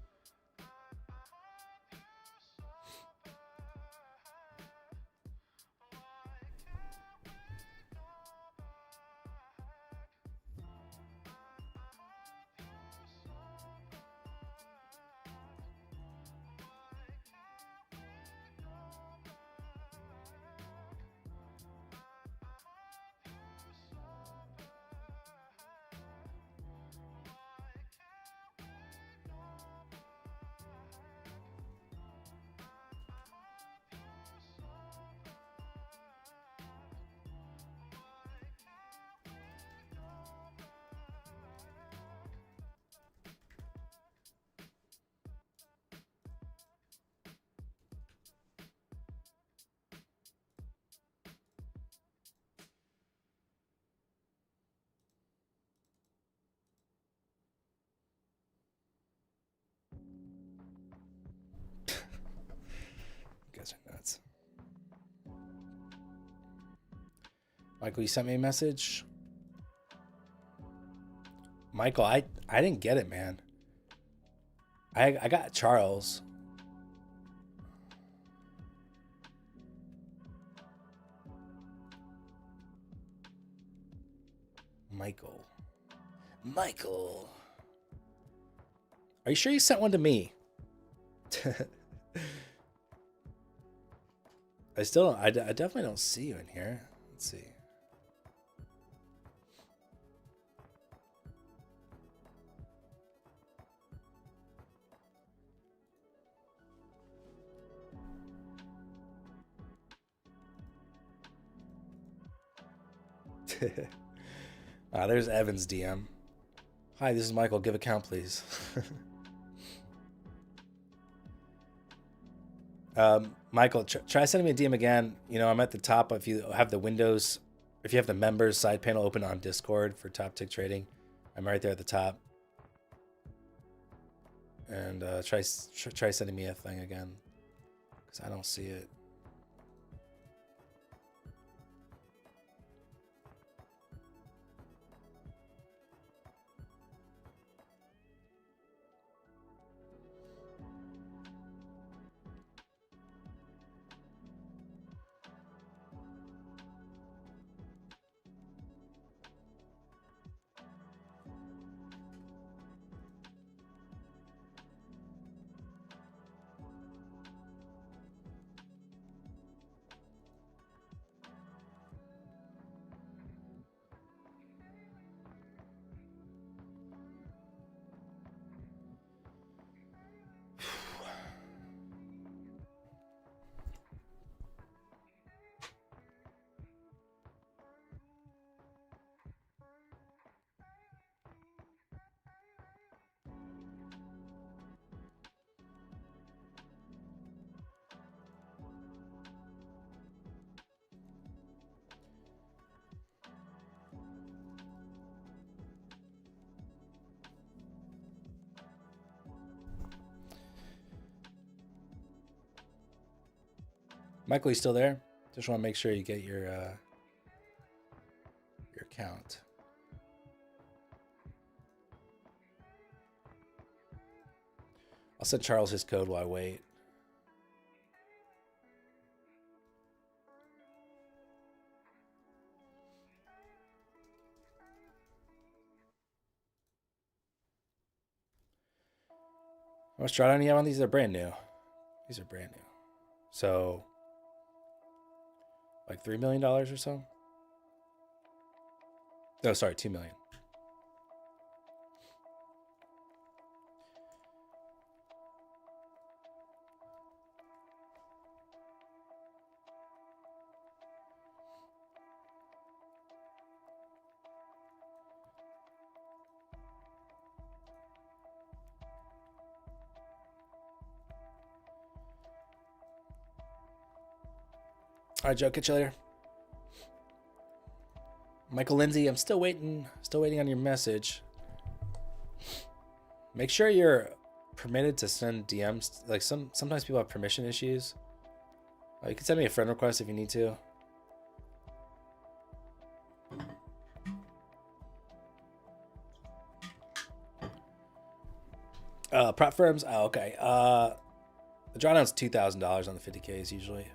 You guys are nuts. Michael, you sent me a message. Michael, I didn't get it, man. I got Charles. Michael. Are you sure you sent one to me? I still don't. I definitely don't see you in here. Let's see. There's Evan's DM. Hi, this is Michael. Give a count, please. Michael, try sending me a DM again. You know, I'm at the top. If you have the Windows, if you have the members side panel open on Discord for Top Tick Trading, I'm right there at the top. And try sending me a thing again, because I don't see it. Michael, you still there? Just want to make sure you get your account. I'll send Charles his code while I wait. How much drawdown do you have on these? They're brand new. These are brand new. So, like $3 million or so? No, sorry, $2 million. All right, Joe, catch you later. Michael Lindsay, I'm still waiting on your message. Make sure you're permitted to send DMs. Like sometimes people have permission issues. You can send me a friend request if you need to. Prop firms. Oh, okay. The drawdown's $2,000 on the 50Ks usually.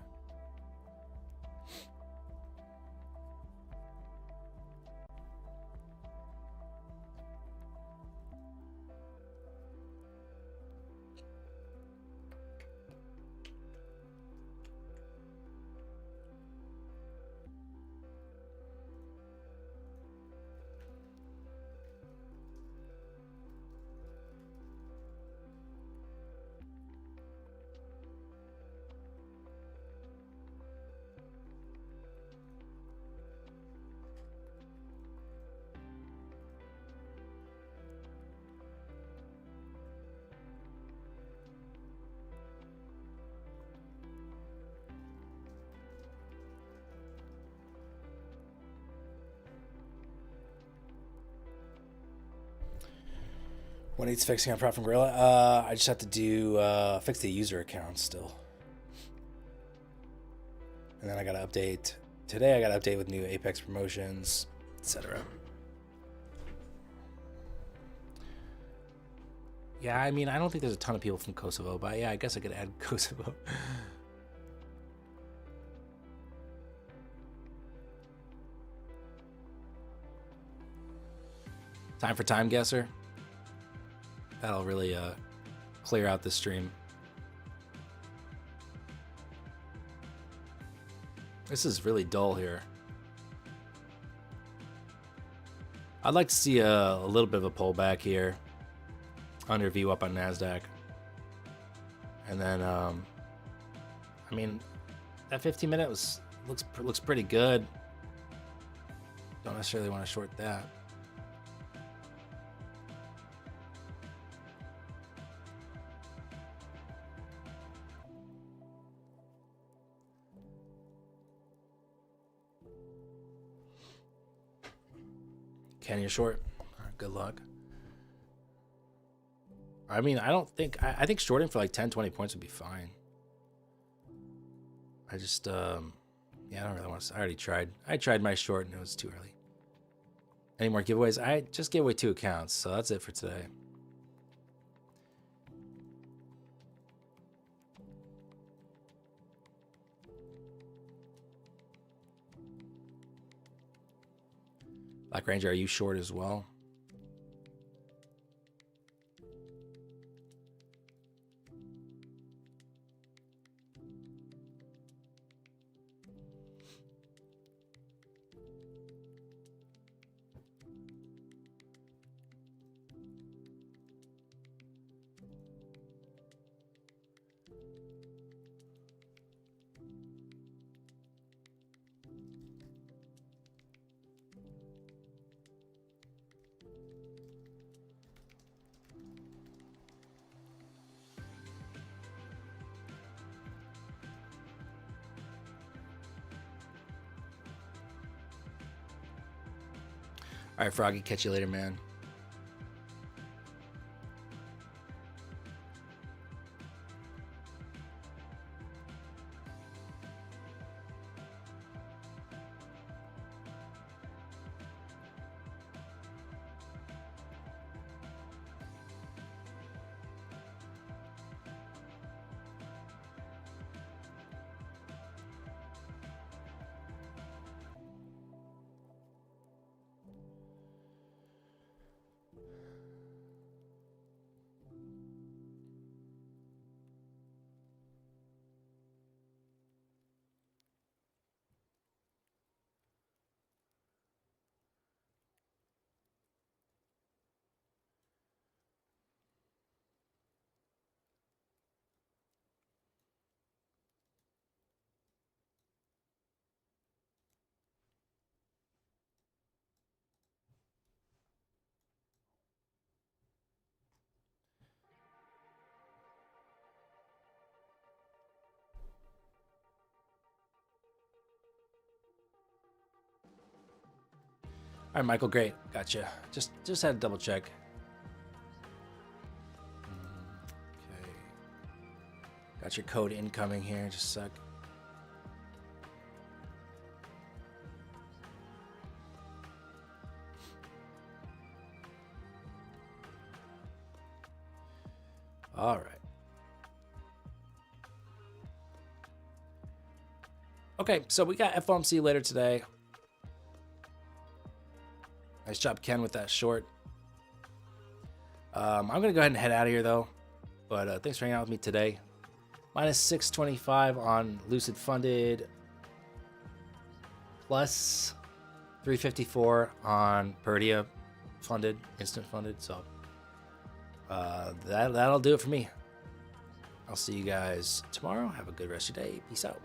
What needs fixing on Prop from Gorilla? I just have to do fix the user account still. And then I got to update. Today I got to update with new Apex promotions, etc. Yeah, I mean, I don't think there's a ton of people from Kosovo, but yeah, I guess I could add Kosovo. Time for Time Guesser. That'll really clear out the stream. This is really dull here. I'd like to see a little bit of a pullback here. Under view up on NASDAQ. And then, I mean, that 15-minute looks pretty good. Don't necessarily want to short that. Ken, you're short. All right, good luck. I mean, I think shorting for like 10, 20 points would be fine. I just, yeah, I don't really want to. I already tried. I tried my short and it was too early. Any more giveaways? I just gave away 2 accounts, so that's it for today. Black Ranger, are you short as well? All right, Froggy, catch you later, man. All right, Michael, great. Gotcha. Just had to double check. Okay. Got your code incoming here. Just a sec. All right. Okay, so we got FOMC later today. Nice job, Ken, with that short. I'm going to go ahead and head out of here, though. But thanks for hanging out with me today. Minus 625 on Lucid Funded. Plus 354 on Perdia Funded, Instant Funded. So that'll do it for me. I'll see you guys tomorrow. Have a good rest of your day. Peace out.